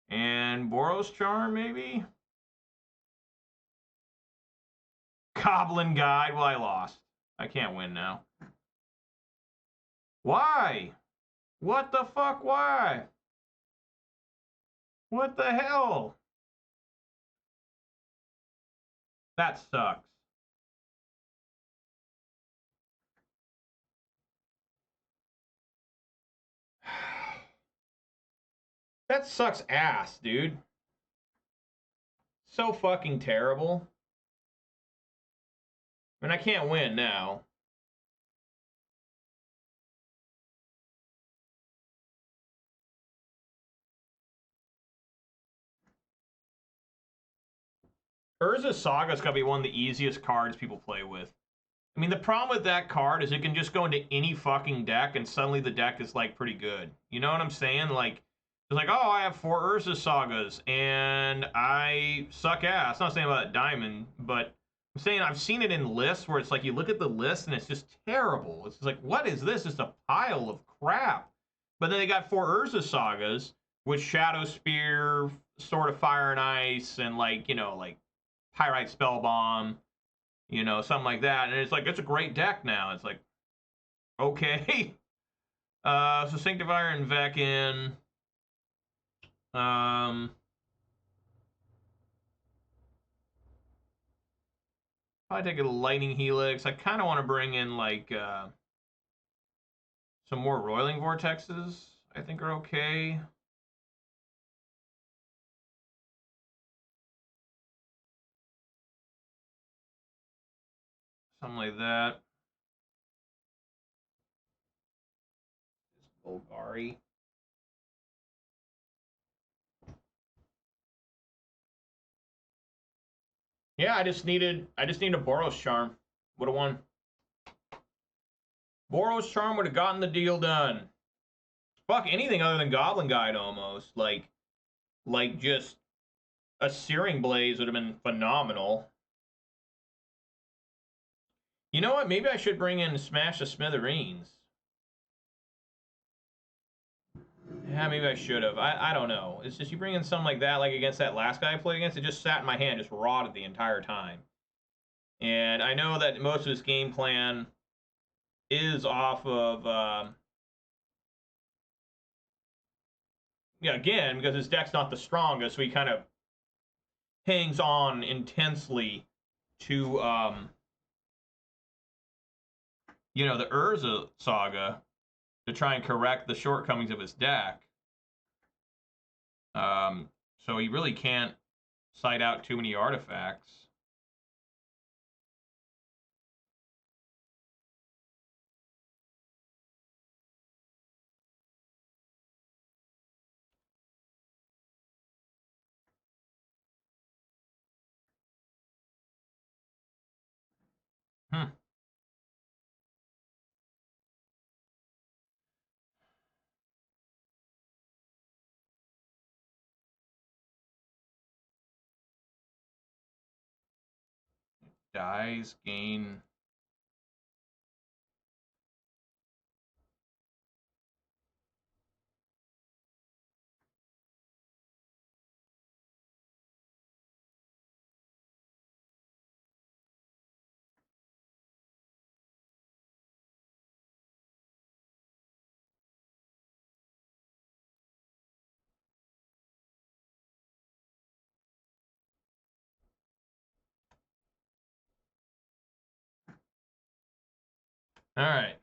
And Boros Charm, maybe? Goblin Guide. Well, I lost. I can't win now. Why? What the fuck? Why? What the hell? That sucks. That sucks ass, dude. So fucking terrible. I mean, I can't win now. Urza Saga's gotta be one of the easiest cards people play with. I mean, the problem with that card is it can just go into any fucking deck and suddenly the deck is, like, pretty good. You know what I'm saying? Like, it's like, oh, I have 4 Urza Sagas and I suck ass. I'm not saying about Diamond, but I'm saying I've seen it in lists where it's like you look at the list and it's just terrible. It's just like, what is this? Just a pile of crap. But then they got 4 Urza Sagas with Shadow Spear, Sword of Fire and Ice, and, like, you know, like Pyrite Spellbomb, you know, something like that. And it's like, it's a great deck now. It's like, okay. So Sanctifier and Vecin. Probably take a Lightning Helix. I kind of want to bring in, like, some more Roiling Vortexes. I think are okay. Something like that. Golgari. Yeah, I just needed a Boros charm. Would have won. Boros charm would have gotten the deal done. Fuck anything other than Goblin Guide almost. Like just a Searing Blaze would have been phenomenal. You know what? Maybe I should bring in Smash the Smithereens. Yeah, maybe I should have. I don't know. It's just you bring in something like that, like against that last guy I played against, it just sat in my hand, just rotted the entire time. And I know that most of his game plan is off of, yeah, again, because his deck's not the strongest, so he kind of hangs on intensely to, you know, the Urza saga to try and correct the shortcomings of his deck. So he really can't side out too many artifacts. Dies, gain. All right.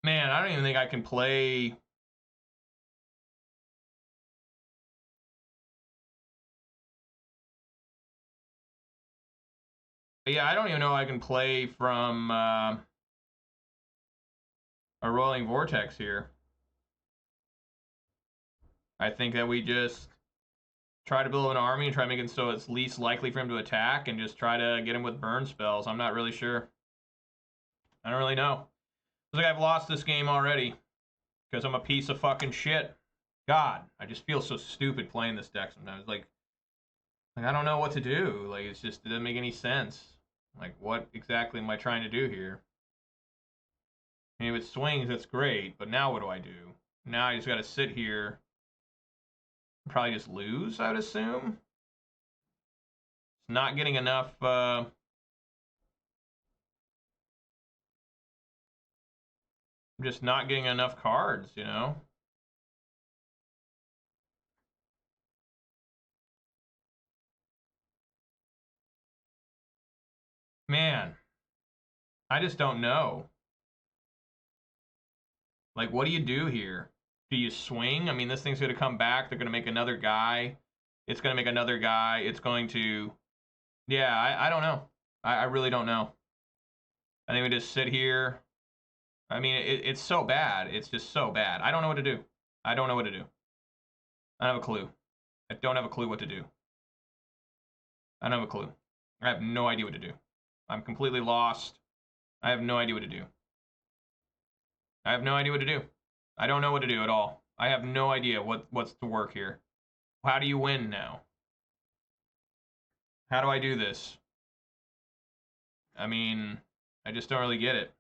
Man, I don't even think I can play. Yeah, I don't even know I can play from a Rolling Vortex here. I think that we just try to build an army and try to make it so it's least likely for him to attack and just try to get him with burn spells. I'm not really sure. I don't really know. Looks like I've lost this game already because I'm a piece of fucking shit. God, I just feel so stupid playing this deck sometimes. Like I don't know what to do. Like it doesn't make any sense. Like what exactly am I trying to do here? I mean, if it swings, that's great. But now what do I do? Now I just got to sit here. And probably just lose, I would assume. It's not getting enough. I'm just not getting enough cards, you know. Man, I just don't know. Like, what do you do here? Do you swing? I mean, this thing's going to come back. They're going to make another guy. It's going to make another guy. It's going to... Yeah, I don't know. I really don't know. I think we just sit here. I mean, it's so bad. It's just so bad. I don't know what to do. I don't know what to do. I don't have a clue. I don't have a clue what to do. I don't have a clue. I have no idea what to do. I'm completely lost. I have no idea what to do. I have no idea what to do. I don't know what to do at all. I have no idea what's to work here. How do you win now? How do I do this? I mean, I just don't really get it.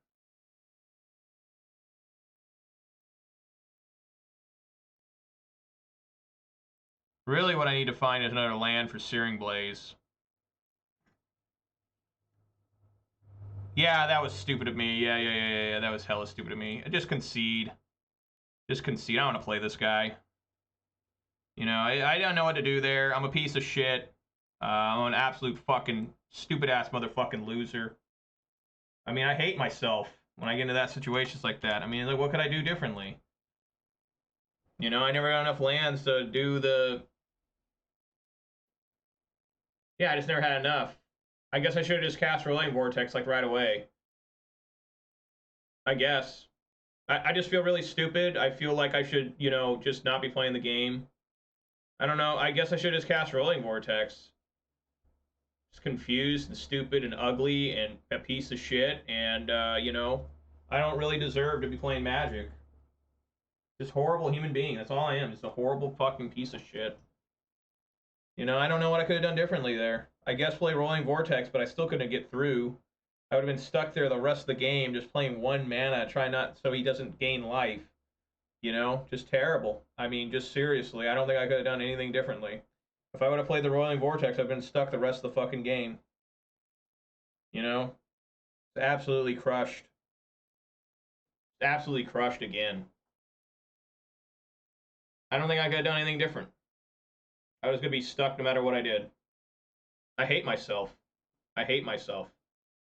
Really what I need to find is another land for Searing Blaze. Yeah, that was stupid of me. Yeah. That was hella stupid of me. Just concede. Just concede. I don't want to play this guy. You know, I don't know what to do there. I'm a piece of shit. I'm an absolute fucking stupid ass motherfucking loser. I mean, I hate myself when I get into that situations like that. I mean, like, what could I do differently? You know, I never got enough lands to do the. Yeah, I just never had enough. I guess I should have just cast Rolling Vortex like right away. I guess. I just feel really stupid. I feel like I should, you know, just not be playing the game. I don't know. I guess I should just cast Rolling Vortex. Just confused and stupid and ugly and a piece of shit. And, you know, I don't really deserve to be playing Magic. Just horrible human being. That's all I am. Just a horrible fucking piece of shit. You know, I don't know what I could have done differently there. I guess play Rolling Vortex, but I still couldn't get through. I would have been stuck there the rest of the game just playing one mana, trying not so he doesn't gain life. You know, just terrible. I mean, just seriously, I don't think I could have done anything differently. If I would have played the Rolling Vortex, I've been stuck the rest of the fucking game. You know, absolutely crushed. Absolutely crushed again. I don't think I could have done anything different. I was gonna be stuck no matter what I did. I hate myself. I hate myself.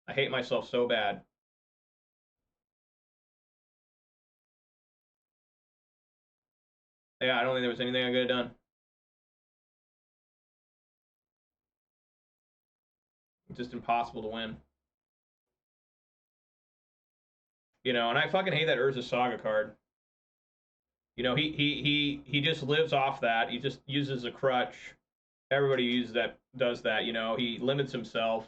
I hate myself so bad. Yeah, I don't think there was anything I could have done. It's just impossible to win. You know, and I fucking hate that Urza Saga card. You know, he just lives off that. He just uses a crutch. Everybody uses that, does that. You know, he limits himself.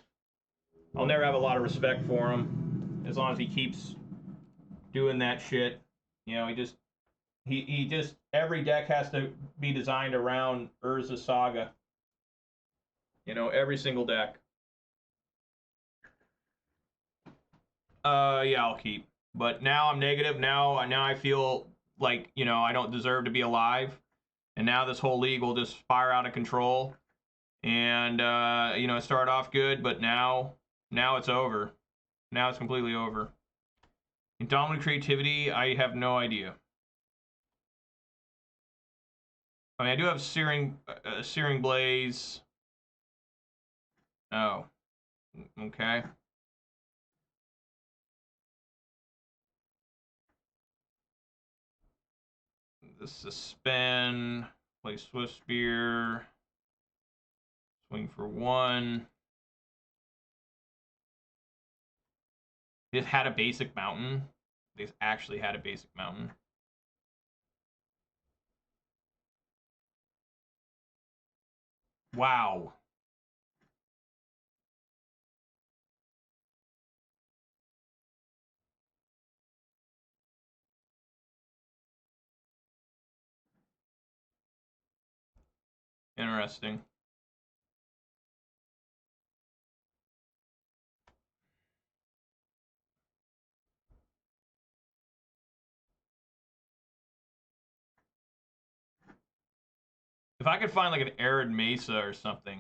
I'll never have a lot of respect for him as long as he keeps doing that shit. You know, he just every deck has to be designed around Urza Saga. You know, every single deck. Yeah, I'll keep. But now I'm negative. Now I feel like, you know, I don't deserve to be alive. And now this whole league will just spire out of control. And you know, it started off good, but now it's over. Now it's completely over. Indomitable creativity, I have no idea. I mean, I do have Searing Blaze. Oh, okay. This is a spin. Play Swift Spear. Swing for one. It had a basic mountain. They actually had a basic mountain. Wow. Interesting. If I could find like an arid mesa or something,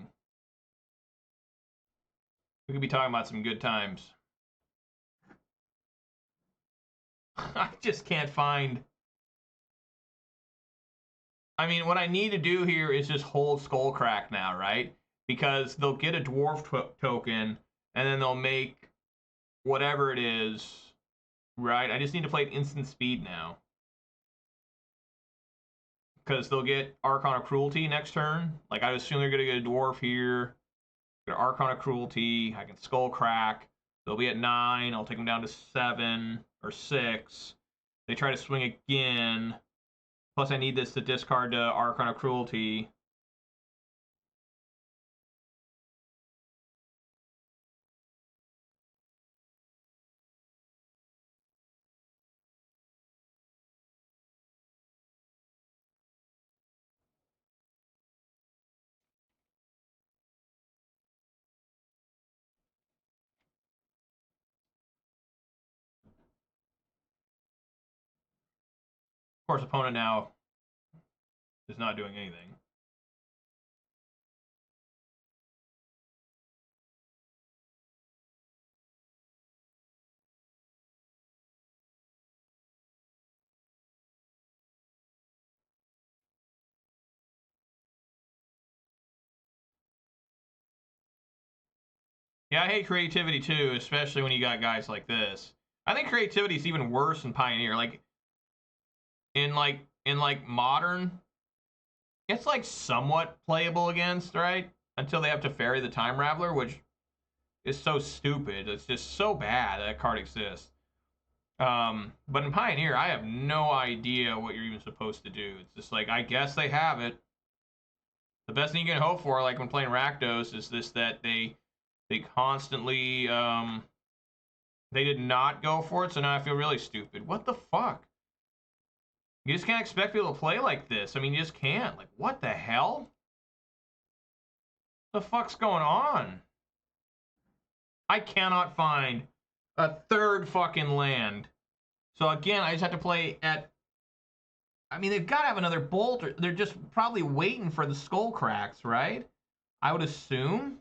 we could be talking about some good times. I just can't find. I mean, what I need to do here is just hold Skullcrack now, right? Because they'll get a dwarf token, and then they'll make whatever it is, right? I just need to play at instant speed now. Because they'll get Archon of Cruelty next turn. Like, I assume they're going to get a dwarf here. Get Archon of Cruelty. I can Skullcrack. They'll be at 9. I'll take them down to 7 or 6. They try to swing again. Plus, I need this to discard to Archon of Cruelty. Of course, opponent now is not doing anything. Yeah, I hate creativity too, especially when you got guys like this. I think creativity is even worse in Pioneer. Like in modern, it's like somewhat playable against, right? Until they have to ferry the Time Raveler, which is so stupid. It's just so bad that card exists. But in Pioneer, I have no idea what you're even supposed to do. It's just like, I guess they have it. The best thing you can hope for, like when playing Rakdos, is this, that they constantly they did not go for it, so now I feel really stupid. What the fuck? You just can't expect people to play like this. I mean, you just can't. Like, what the hell? What the fuck's going on? I cannot find a third fucking land. So again, I just have to play at... I mean, they've got to have another bolt. Or they're just probably waiting for the skull cracks, right? I would assume.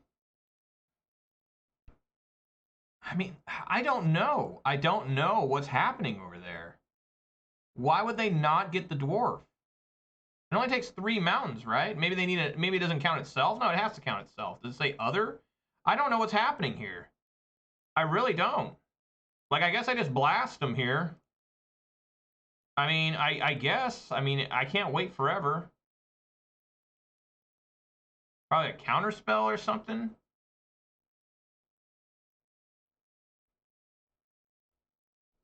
I mean, I don't know. I don't know what's happening over there. Why would they not get the dwarf? It only takes 3 mountains, right? Maybe they need it. Maybe it doesn't count itself. No, it has to count itself. Does it say other? I don't know what's happening here. I really don't. Like, I guess I just blast them here. I mean, I guess. I mean, I can't wait forever. Probably a counter spell or something.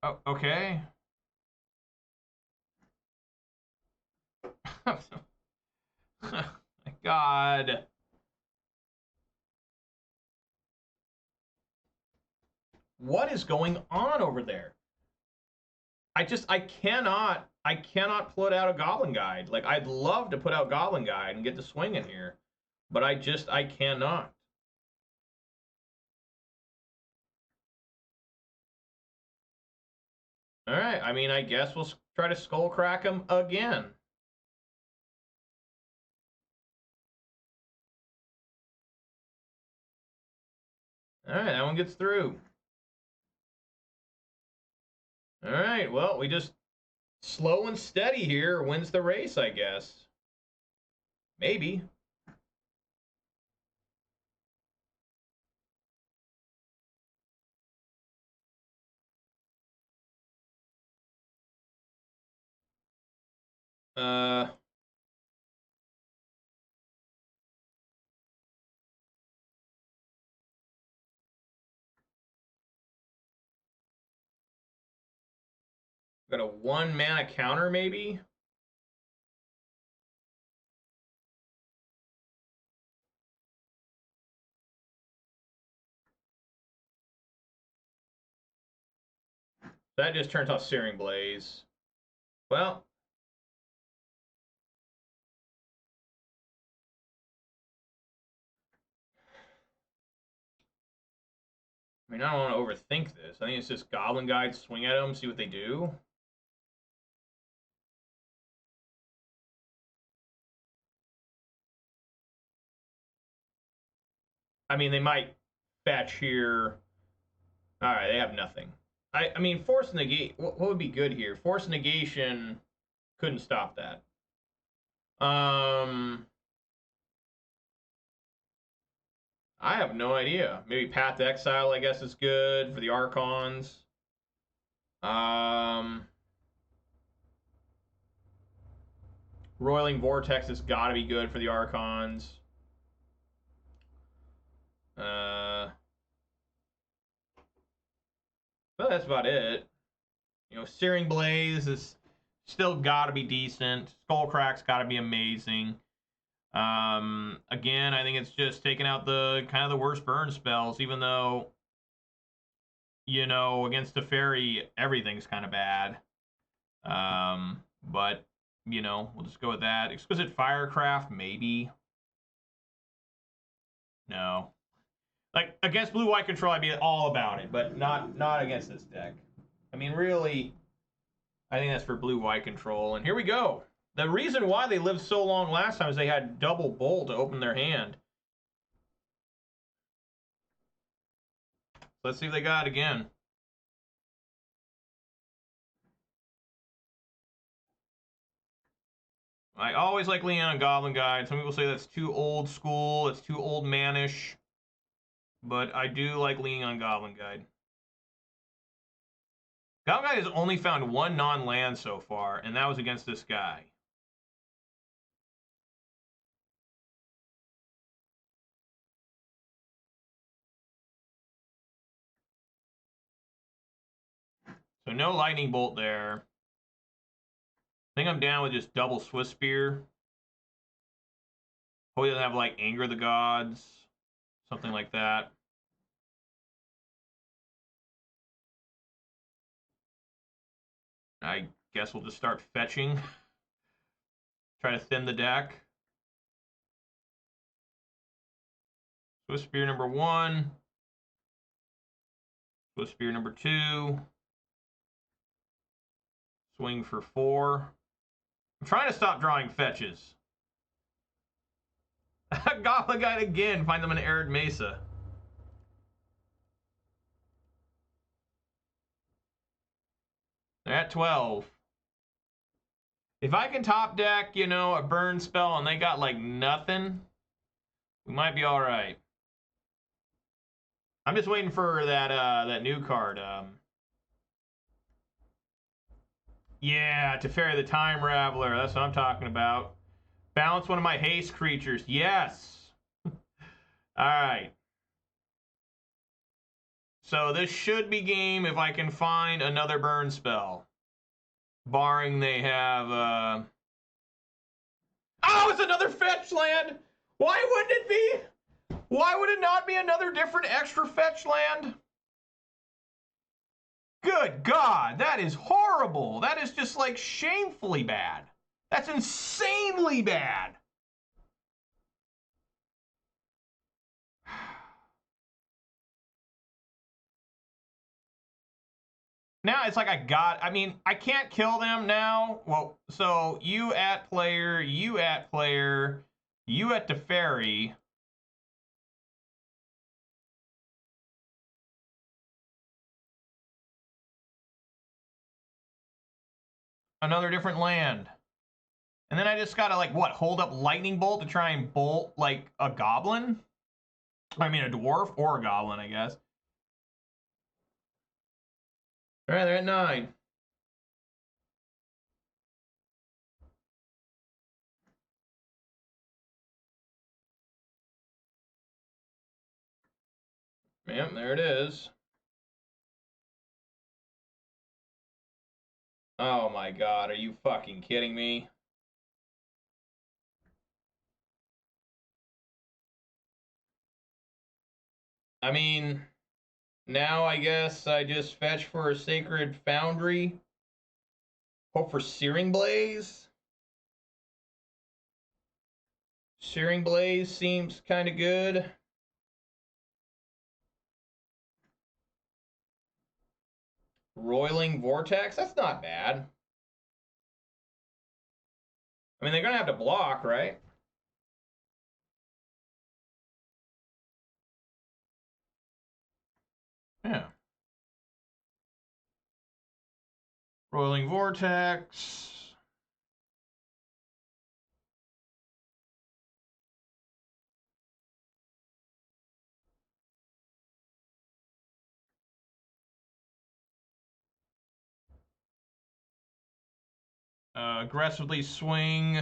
Oh, okay. My God. What is going on over there? I cannot put out a Goblin Guide. Like, I'd love to put out Goblin Guide and get the swing in here, but I cannot. All right, I mean, I guess we'll try to skull crack him again. All right, that one gets through. All right, well, we just slow and steady here wins the race, I guess. Maybe. Uh, got a 1 mana counter, maybe? That just turns off Searing Blaze. Well, I mean, I don't want to overthink this. I think it's just Goblin Guide, swing at them, see what they do. I mean, they might fetch here. All right, they have nothing. I mean, Force Negate, what would be good here? Force Negation couldn't stop that. I have no idea. Maybe Path to Exile, I guess, is good for the Archons. Roiling Vortex has got to be good for the Archons. But that's about it. You know, Searing Blaze is still got to be decent. Skullcrack's got to be amazing. Again, I think it's just taking out the kind of the worst burn spells, even though, you know, against the fairy, everything's kind of bad. But, you know, we'll just go with that. Exquisite Firecraft, maybe. No. Like, against blue-white control, I'd be all about it, but not against this deck. I mean, really, I think that's for blue-white control. And here we go. The reason why they lived so long last time is they had double bolt to open their hand. Let's see if they got it again. I always like Leon and Goblin Guide. Some people say that's too old school. It's too old manish. but I do like leaning on Goblin Guide. Goblin Guide has only found one non-land so far, and that was against this guy. So no Lightning Bolt there. I think I'm down with just double Swiss Spear. Hope he doesn't have, like, Anger of the Gods. Something like that. I guess we'll just start fetching. Try to thin the deck. Swiss Spear number 1. Swiss Spear number 2. Swing for 4. I'm trying to stop drawing fetches. Goblin Guide again. Find them in Arid Mesa. They're at 12. If I can top deck, you know, a burn spell and they got like nothing, we might be all right. I'm just waiting for that new card. Yeah, Teferi the Time Raveler. That's what I'm talking about. Balance one of my haste creatures. Yes. All right. So this should be game if I can find another burn spell. Barring they have... Oh, it's another fetch land! Why wouldn't it be? Why would it not be another different extra fetch land? Good God, that is horrible. That is just like shamefully bad. That's insanely bad. Now it's like I mean, I can't kill them now. Well, so you at player, you at player, you at Teferi. Another different land. And then I just gotta, like, what, hold up Lightning Bolt to try and bolt, like, a goblin? I mean, a dwarf or a goblin, I guess. All right, they're at 9. Yep, there it is. Oh my God, are you fucking kidding me? I mean, now I guess I just fetch for a Sacred Foundry. Hope for Searing Blaze. Searing Blaze seems kind of good. Roiling Vortex, that's not bad. I mean, they're going to have to block, right? Yeah. Roiling Vortex. Aggressively swing.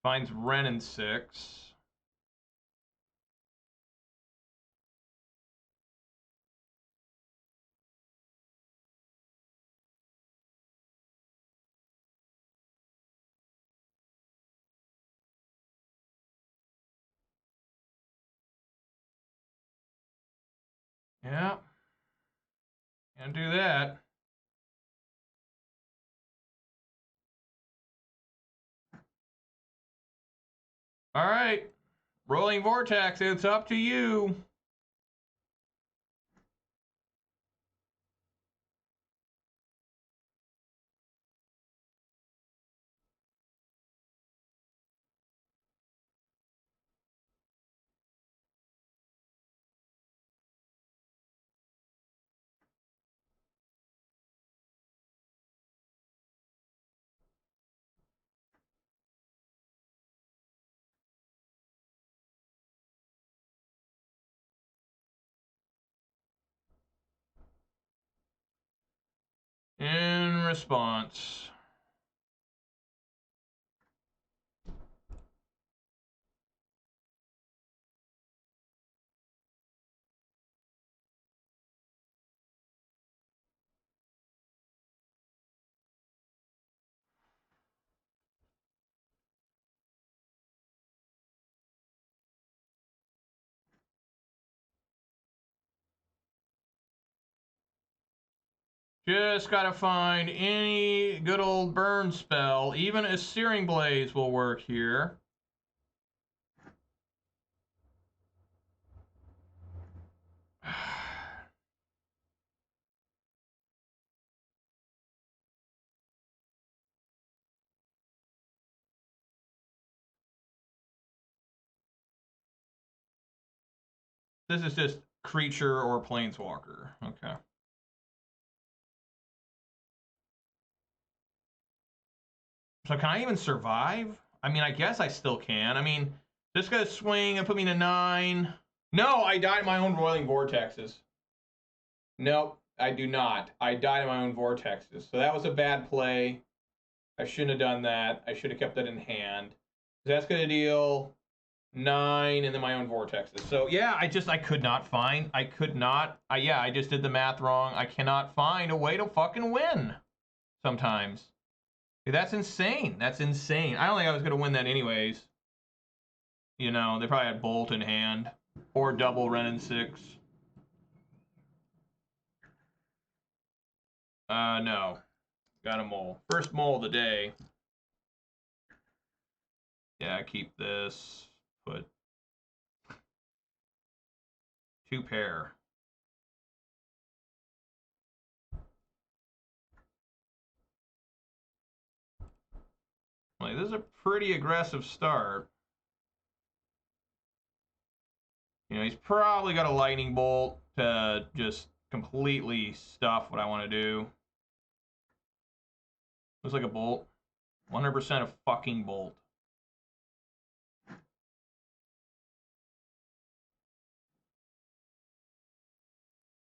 Finds Ren in 6. Yeah. Can't do that. All right. Rolling Vortex, it's up to you. response. Just gotta find any good old burn spell. Even a Searing Blaze will work here. This is just creature or planeswalker. Okay. So can I even survive? I mean, I guess I still can. I mean, just gonna swing and put me to 9. No, I died in my own Roiling Vortexes. Nope, I do not. I died in my own Vortexes. So that was a bad play. I shouldn't have done that. I should have kept that in hand. That's gonna deal 9 and then my own Vortexes. So yeah, I could not find. I just did the math wrong. I cannot find a way to fucking win sometimes. That's insane. That's insane. I don't think I was going to win that anyways. You know, they probably had Bolt in hand. Or double Ren and 6. No. Got a mole. First mole of the day. Yeah, keep this. Put 2 pair. Like, this is a pretty aggressive start. You know, he's probably got a lightning bolt to just completely stuff what I want to do. Looks like a bolt. 100% a fucking bolt.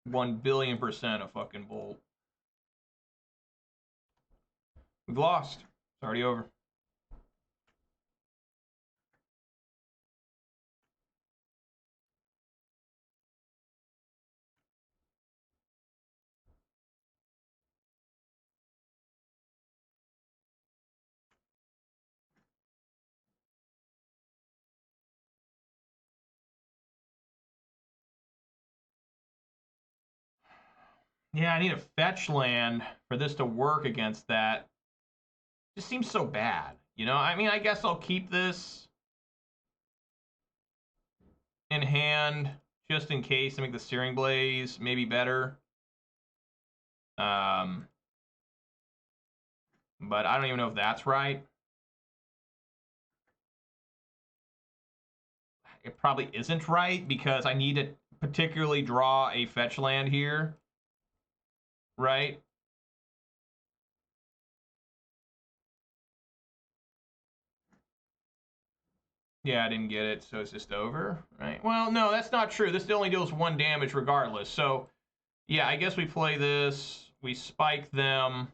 $1,000,000,000% a fucking bolt. We've lost. It's already over. Yeah, I need a fetch land for this to work against that. It just seems so bad. You know, I mean, I guess I'll keep this in hand just in case to make the Searing Blaze maybe better. But I don't even know if that's right. It probably isn't right because I need to particularly draw a fetch land here. Right? Yeah, I didn't get it, so it's just over, right? Well, no, that's not true. This only deals 1 damage regardless. So, yeah, I guess we play this. We spike them.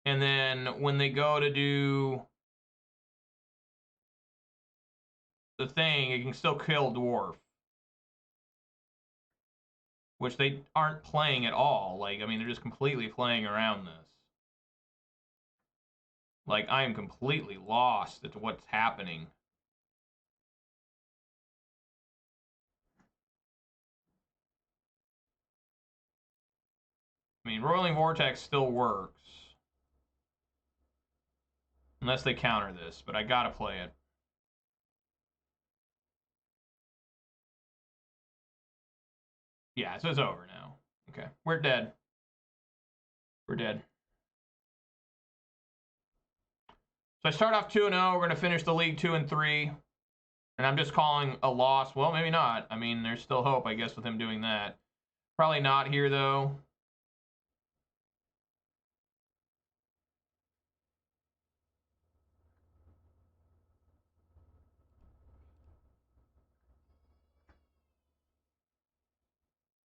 And then when they go to do the thing, it can still kill Dwarf. Which they aren't playing at all. Like, I mean, they're just completely playing around this. Like, I am completely lost at what's happening. I mean, Roiling Vortex still works. Unless they counter this, but I gotta play it. Yeah, so it's over now. Okay, we're dead. We're dead. So I start off 2-0. We're going to finish the league 2-3. And I'm just calling a loss. Well, maybe not. I mean, there's still hope, I guess, with him doing that. Probably not here, though.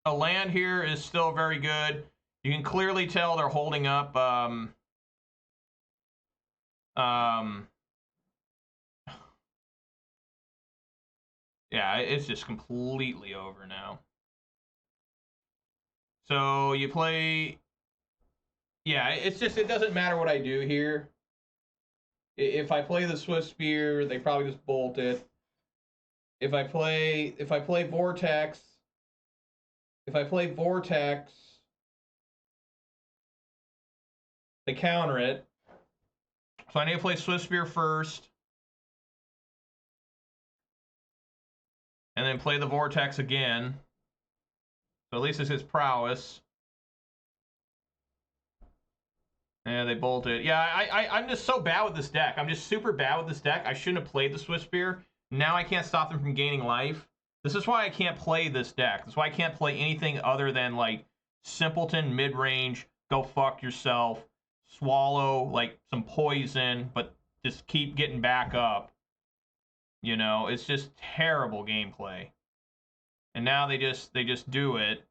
A land here is still very good. You can clearly tell they're holding up yeah, it's just completely over now. So you play, yeah, it's just, it doesn't matter what I do here. If I play the Swift Spear, they probably just bolt it. If I play Vortex, they counter it. So I need to play Swift Spear first. And then play the Vortex again. So at least it's his prowess. And they bolt it. Yeah, I'm just so bad with this deck. I'm just super bad with this deck. I shouldn't have played the Swift Spear. Now I can't stop them from gaining life. This is why I can't play this deck. That's why I can't play anything other than, like, Simpleton, mid-range, go fuck yourself, swallow, like, some poison, but just keep getting back up. You know, it's just terrible gameplay. And now they just do it,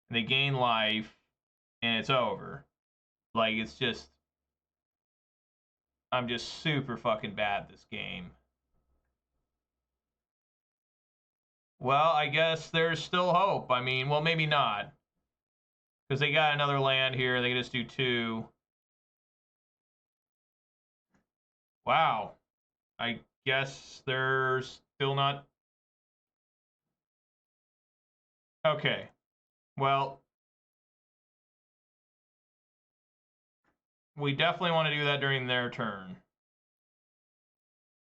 and they gain life, and it's over. Like, it's just, I'm just super fucking bad at this game. Well, I guess there's still hope. I mean, well, maybe not. Because they got another land here. They can just do 2. Wow. I guess there's still not... Okay. Well, we definitely want to do that during their turn.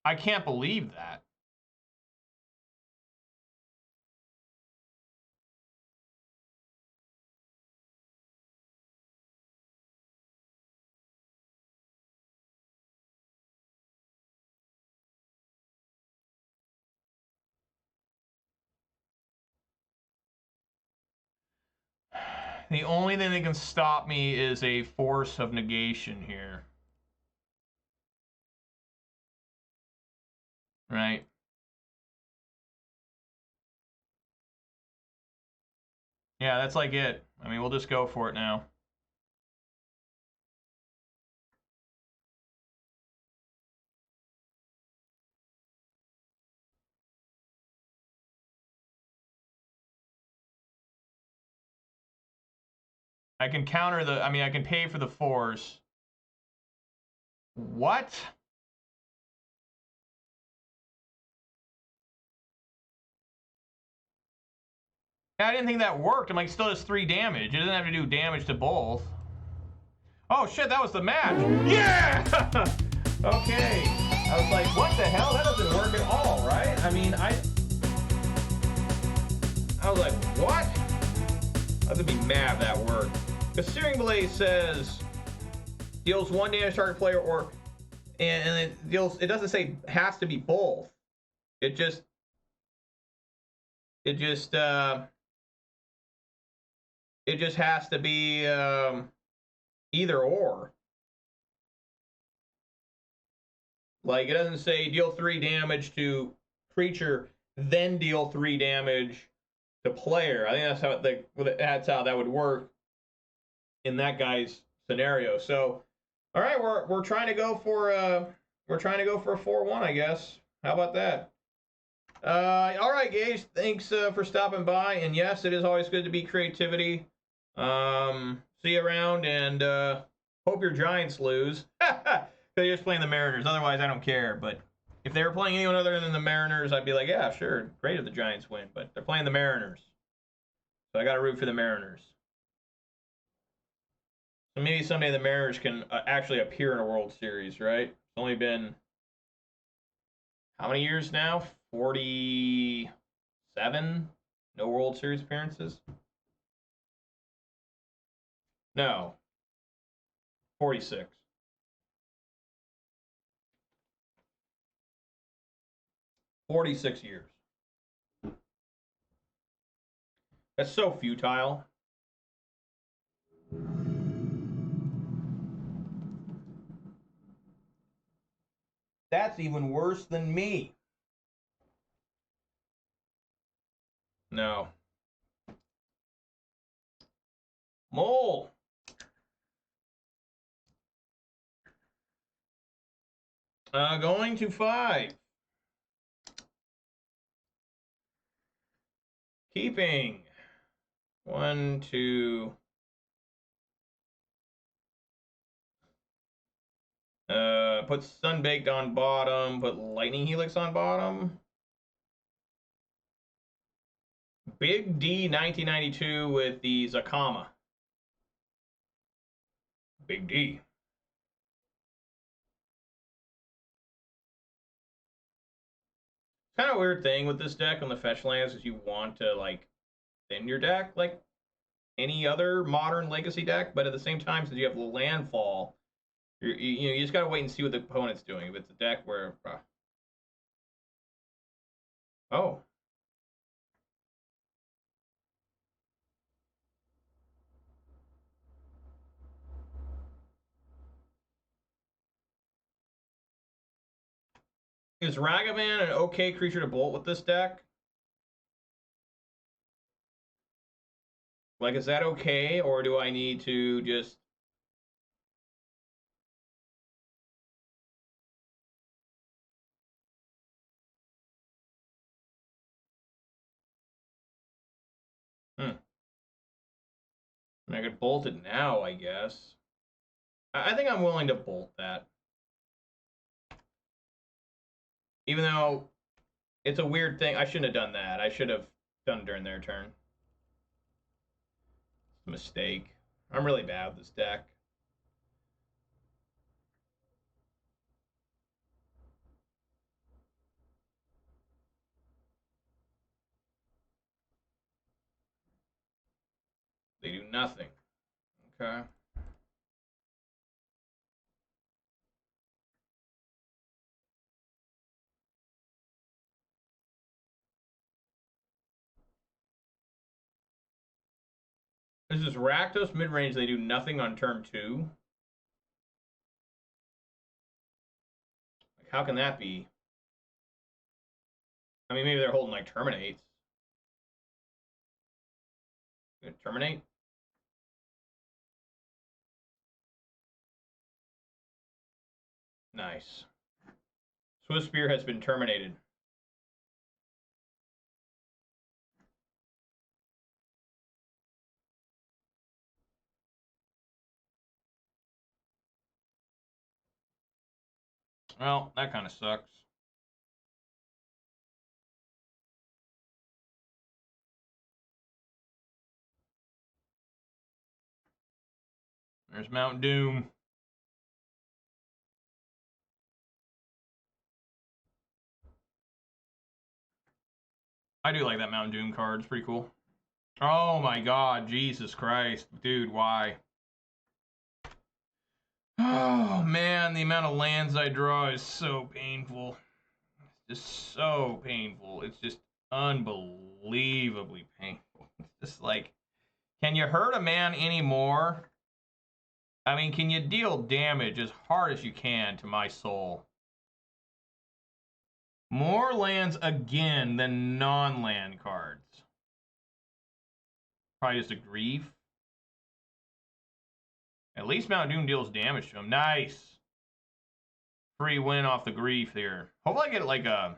I can't believe that. The only thing that can stop me is a force of negation here. Right? Yeah, that's like it. I mean, we'll just go for it now. I can counter the... I mean, I can pay for the force. What? I didn't think that worked. I'm like, still does 3 damage. It doesn't have to do damage to both. Oh shit, that was the match. Yeah! Okay. I was like, what the hell? That doesn't work at all, right? I mean, I was like, what? I would be mad if that worked. The Searing Blade says deals 1 damage to target player, or and it deals. It doesn't say has to be both. It just has to be either or. Like, it doesn't say deal 3 damage to creature, then deal 3 damage to player. I think that's how that would work in that guy's scenario. So, all right, we're trying to go for a 4-1, I guess. How about that? All right, Gage. Thanks for stopping by. And yes, it is always good to be creativity. See you around, and hope your Giants lose. They're just playing the Mariners. Otherwise, I don't care. But if they were playing anyone other than the Mariners, I'd be like, yeah, sure, great if the Giants win. But they're playing the Mariners, so I got to root for the Mariners. So maybe someday the Mariners can actually appear in a World Series, right? It's only been how many years now? 47? No World Series appearances? No. 46. $46 years. That's so futile. That's even worse than me. No. Mole. Going to 5. Keeping 1, 2. Put Sunbaked on bottom. Put Lightning Helix on bottom. Big D 1992 with the Zakama. Big D. Kind of a weird thing with this deck on the fetch lands is you want to like thin your deck like any other modern legacy deck, but at the same time, since you have landfall, you just gotta wait and see what the opponent's doing. If it's a deck where, oh, is Ragavan an okay creature to bolt with this deck? Like, is that okay, or do I need to just? I could bolt it now, I guess. I think I'm willing to bolt that. Even though it's a weird thing. I shouldn't have done that. I should have done it during their turn. It's a mistake. I'm really bad with this deck. They do nothing. Okay. This is Rakdos midrange. They do nothing on turn 2. Like, how can that be? I mean, maybe they're holding like terminates. Terminate? Nice. Swift Spear has been terminated. Well, that kind of sucks. There's Mount Doom. I do like that Mount Doom card. It's pretty cool. Oh my god, Jesus Christ. Dude, why? Oh man, the amount of lands I draw is so painful. It's just so painful. It's just unbelievably painful. It's just like, can you hurt a man anymore? I mean, can you deal damage as hard as you can to my soul? More lands again than non-land cards. Probably just a grief. At least Mount Doom deals damage to him. Nice. Free win off the grief here. Hopefully I get like a,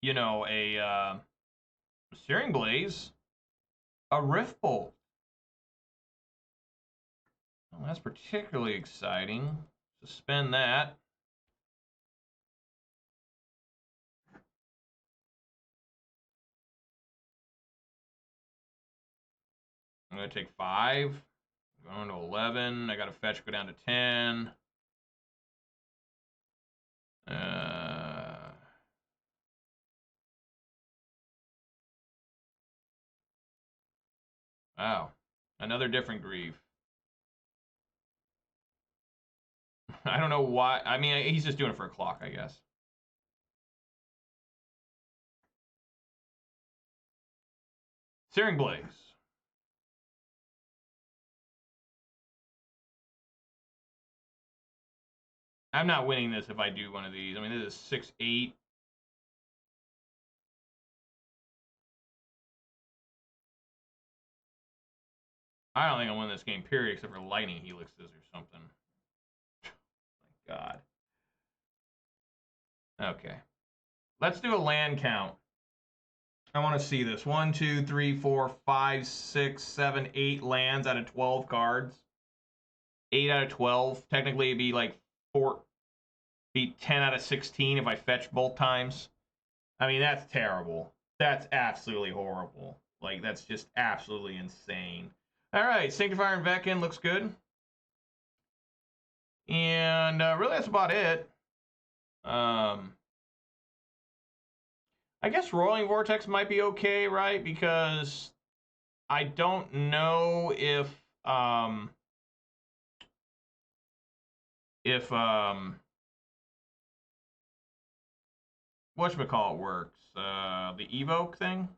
you know, a Searing Blaze. A Rift Bolt. Well, that's particularly exciting. Suspend that. I'm going to take 5. Going to 11. I got to fetch, go down to 10. Wow. Another different grief. I don't know why. I mean, he's just doing it for a clock, I guess. Searing Blaze. I'm not winning this if I do one of these. I mean, this is 6-8. I don't think I'll win this game, period, except for Lightning Helixes or something. My Okay. Let's do a land count. I want to see this. 1, 2, 3, 4, 5, 6, 7, 8 lands out of 12 cards. 8 out of 12. Technically, it'd be like 10 out of 16 if I fetch both times. I mean, that's terrible. That's absolutely horrible. Like, that's just absolutely insane. All right, Sanctifier and Veckin looks good. And really, that's about it. I guess Rolling Vortex might be okay, right? Because I don't know if whatchamacallit works. The Evoke thing.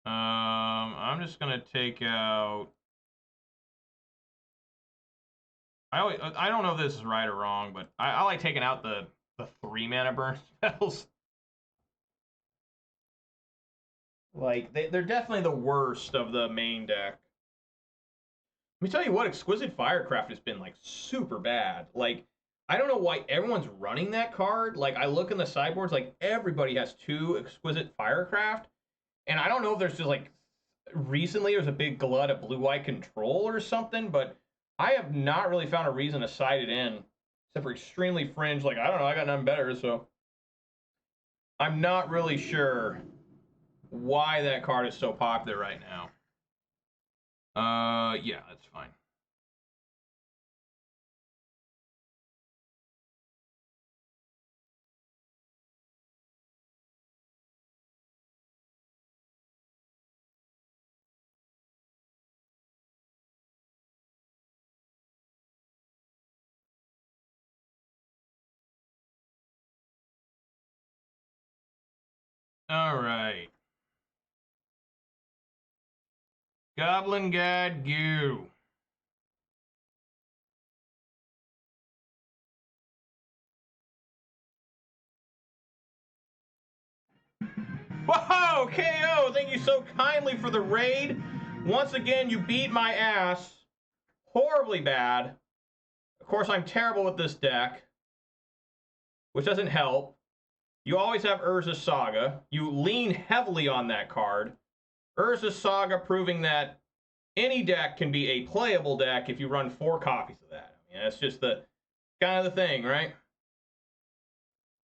I'm just gonna take out. I don't know if this is right or wrong, but I like taking out the 3 mana burn spells. Like, they're definitely the worst of the main deck. Let me tell you what, Exquisite Firecraft has been, like, super bad. Like, I don't know why everyone's running that card. Like, I look in the sideboards, like, everybody has 2 Exquisite Firecraft. And I don't know if there's just, like, recently there's a big glut of blue-white control or something, but I have not really found a reason to side it in, except for extremely fringe. Like, I don't know, I got nothing better, so I'm not really sure why that card is so popular right now. Yeah, that's fine. All right. Goblin God Goo. Whoa, KO! Thank you so kindly for the raid. Once again, you beat my ass. Horribly bad. Of course, I'm terrible with this deck, which doesn't help. You always have Urza's Saga. You lean heavily on that card. Urza's Saga proving that any deck can be a playable deck if you run 4 copies of that. I mean, that's just the kind of the thing, right?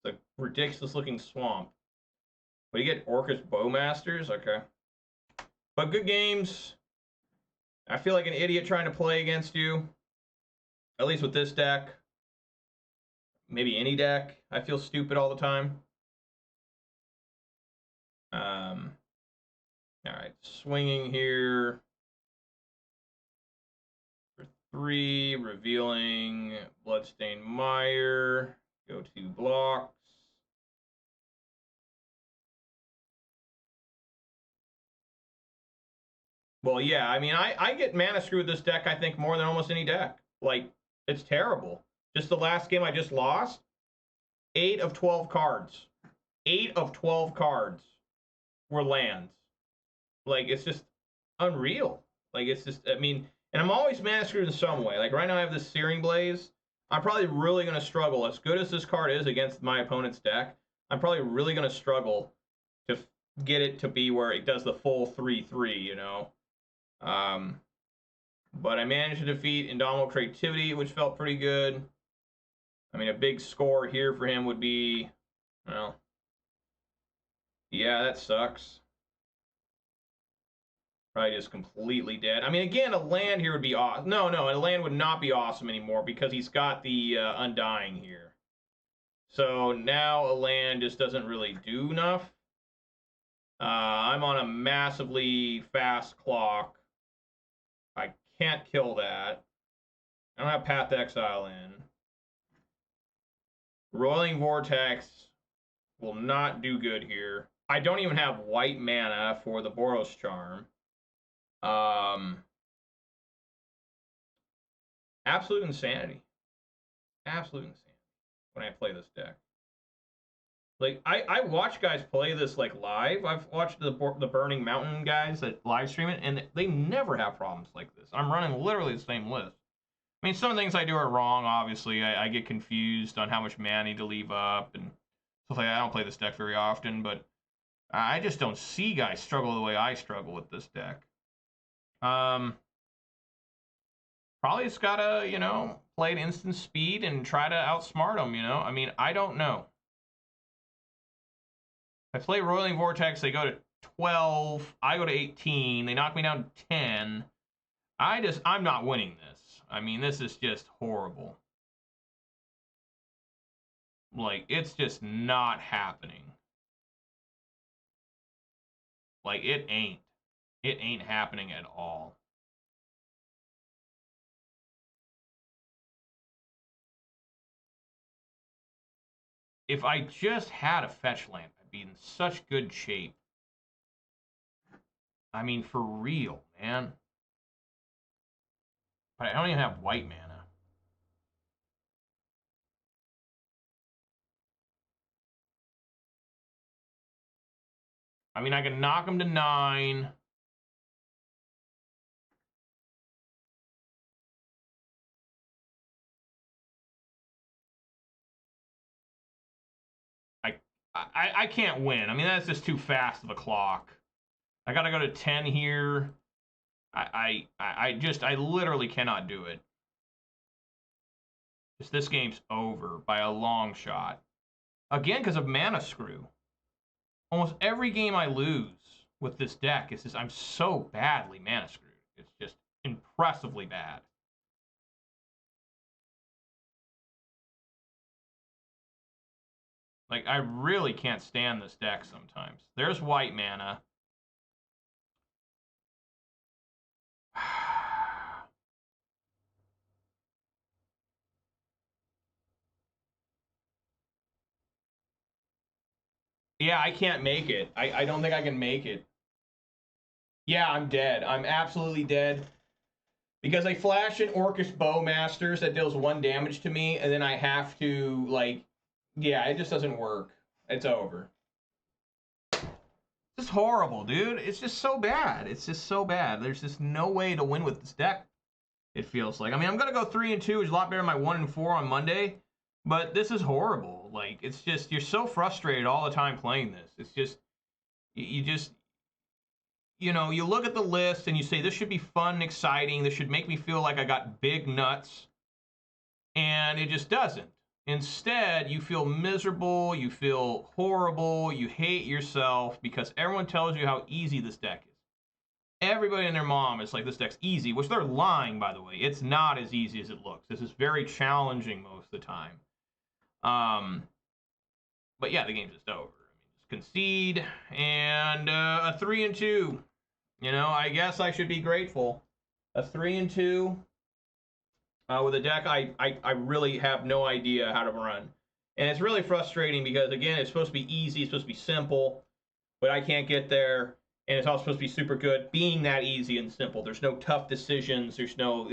It's a ridiculous looking swamp. What do you get? Orcus Bowmasters? Okay. But good games. I feel like an idiot trying to play against you. At least with this deck. Maybe any deck. I feel stupid all the time. Alright, swinging here. For 3, revealing Bloodstained Mire. Go 2 blocks. Well, yeah, I mean, I get mana screwed with this deck, I think, more than almost any deck. Like, it's terrible. Just the last game I just lost, 8 of 12 cards. 8 of 12 cards were lands. Like, it's just unreal. Like, it's just, I mean, and I'm always mana screwed in some way. Like, right now I have this Searing Blaze. I'm probably really going to struggle. As good as this card is against my opponent's deck, I'm probably really going to struggle to get it to be where it does the full 3/3, you know? But I managed to defeat Indomitable Creativity, which felt pretty good. I mean, a big score here for him would be, well, yeah, that sucks. Probably just completely dead. I mean, again, a land here would be awesome. No, a land would not be awesome anymore because he's got the Undying here. So now a land just doesn't really do enough. I'm on a massively fast clock. I can't kill that. I don't have Path to Exile in. Rolling Vortex will not do good here. I don't even have white mana for the Boros Charm. Absolute insanity. Absolute insanity when I play this deck. Like, I watch guys play this, like, live. I've watched the Burning Mountain guys that live stream it, and they never have problems like this. I'm running literally the same list. I mean, some of the things I do are wrong, obviously. I get confused on how much mana I need to leave up, and stuff like that. I don't play this deck very often, but I just don't see guys struggle the way I struggle with this deck. Probably just gotta, you know, play at instant speed and try to outsmart them, you know? I mean, I don't know. If I play Roiling Vortex, they go to 12, I go to 18, they knock me down to 10. I'm not winning this. I mean, this is just horrible. Like, it's just not happening. Like, it ain't. It ain't happening at all. If I just had a fetch land, I'd be in such good shape. I mean, for real, man. But I don't even have white mana. I mean, I can knock him to 9. I can't win. I mean, that's just too fast of a clock. I gotta go to 10 here. I literally cannot do it. Just this game's over by a long shot. Again, because of mana screw. Almost every game I lose with this deck is just I'm so badly mana screwed. It's just impressively bad. Like, I really can't stand this deck sometimes. There's white mana. Yeah, I can't make it. I don't think I can make it. Yeah, I'm dead. I'm absolutely dead. Because I flash an Orcish Bowmasters that deals 1 damage to me, and then I have to, like... Yeah, it just doesn't work. It's over. It's just horrible, dude. It's just so bad. It's just so bad. There's just no way to win with this deck, it feels like. I mean, I'm going to go 3-2, which is a lot better than my 1-4 on Monday. But this is horrible. Like, it's just, you're so frustrated all the time playing this. It's just, you know, you look at the list and you say, this should be fun and exciting. This should make me feel like I got big nuts. And it just doesn't. Instead, you feel miserable, you feel horrible, you hate yourself because everyone tells you how easy this deck is. Everybody and their mom is like, this deck's easy, which they're lying, by the way. It's not as easy as it looks. This is very challenging most of the time. But yeah, the game's just over. I mean, just concede, and a 3-2. You know, I guess I should be grateful. A 3-2 with a deck I really have no idea how to run. And it's really frustrating because, again, it's supposed to be easy, it's supposed to be simple, but I can't get there. And it's also supposed to be super good, being that easy and simple. There's no tough decisions. There's no...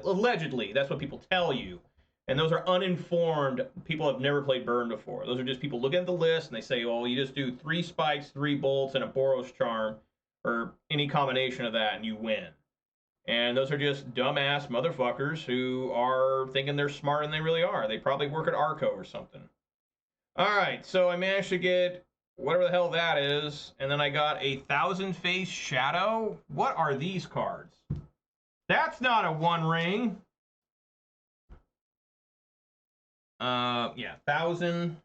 Allegedly, that's what people tell you. And those are uninformed. People have never played Burn before. Those are just people looking at the list, and they say, well, you just do 3 spikes, 3 bolts, and a Boros charm, or any combination of that, and you win. And those are just dumbass motherfuckers who are thinking they're smarter than they really are. They probably work at Arco or something. All right, so I managed to get... whatever the hell that is, and then I got a 1000-Face Shadow. What are these cards? That's not a 1-ring. Yeah, 1000.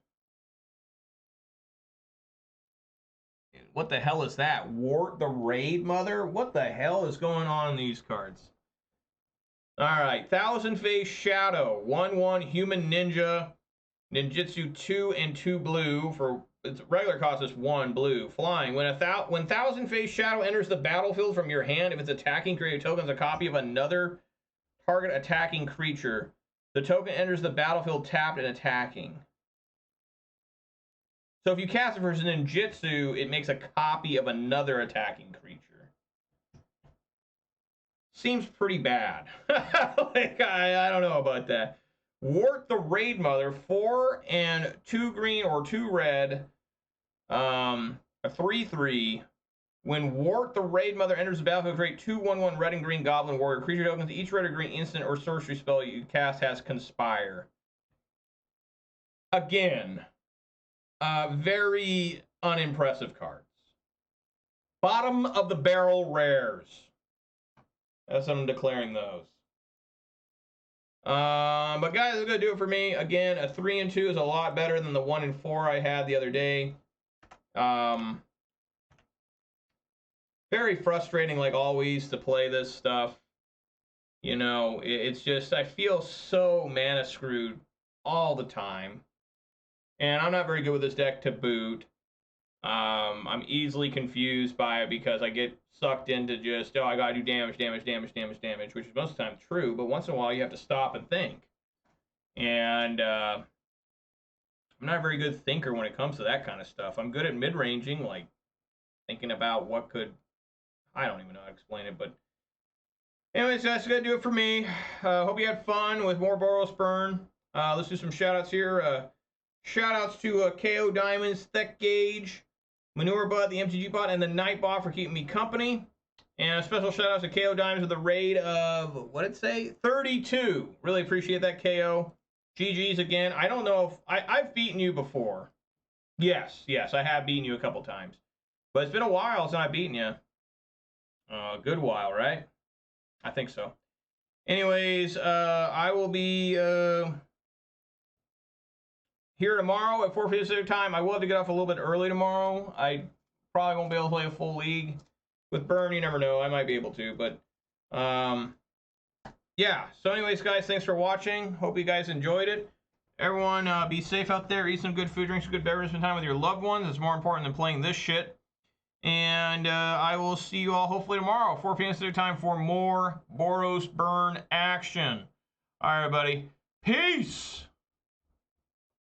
What the hell is that? Wart the Raid Mother? What the hell is going on in these cards? All right, 1000-Face Shadow, 1/1 Human Ninja, Ninjutsu 2 and 2 blue for... its regular cost is 1 blue. Flying. When 1000-Face Shadow enters the battlefield from your hand, if it's attacking, create a token as a copy of another target attacking creature. The token enters the battlefield tapped and attacking. So if you cast it for Ninjutsu, it makes a copy of another attacking creature. Seems pretty bad. Like, I don't know about that. Wart the Raid Mother, 4 and 2 green or 2 red. A 3/3 When Wart the Raid Mother enters the battlefield, create 2/1/1 red and green Goblin Warrior creature tokens. Each red or green instant or sorcery spell you cast has Conspire. Again, very unimpressive cards. Bottom of the barrel rares. As I'm declaring those. But guys, that's gonna do it for me. Again, a 3 and 2 is a lot better than the 1 and 4 I had the other day. Very frustrating, like always, to play this stuff. You know, it's just, I feel so mana screwed all the time. And I'm not very good with this deck to boot. I'm easily confused by it because I get sucked into just, oh, I gotta do damage, which is most of the time true, but once in a while you have to stop and think. And I'm not a very good thinker when it comes to that kind of stuff. I'm good at mid-ranging, like thinking about what could, I don't even know how to explain it, but anyways, that's gonna do it for me. Hope you had fun with more Boros Burn. Let's do some shout-outs here. Shout-outs to KO Diamonds, Thick Gauge, Manure Bud, the MTG Bot, and the Nightbot for keeping me company. And a special shout-out to KO Diamonds with a raid of, what did it say? 32. Really appreciate that, KO. GG's again. I don't know if, I've beaten you before. Yes, I have beaten you a couple times. But it's been a while since I've beaten you. A good while, right? I think so. Anyways, I will be here tomorrow at 4:50 Pacific time. I will have to get off a little bit early tomorrow. I probably won't be able to play a full league. With Burn, you never know. I might be able to, but yeah. So anyways, guys, thanks for watching. Hope you guys enjoyed it. Everyone, be safe out there. Eat some good food, drink some good beverages, spend time with your loved ones. It's more important than playing this shit. And I will see you all hopefully tomorrow, 4 p.m. Pacific time, for more Boros Burn action. All right, everybody. Peace!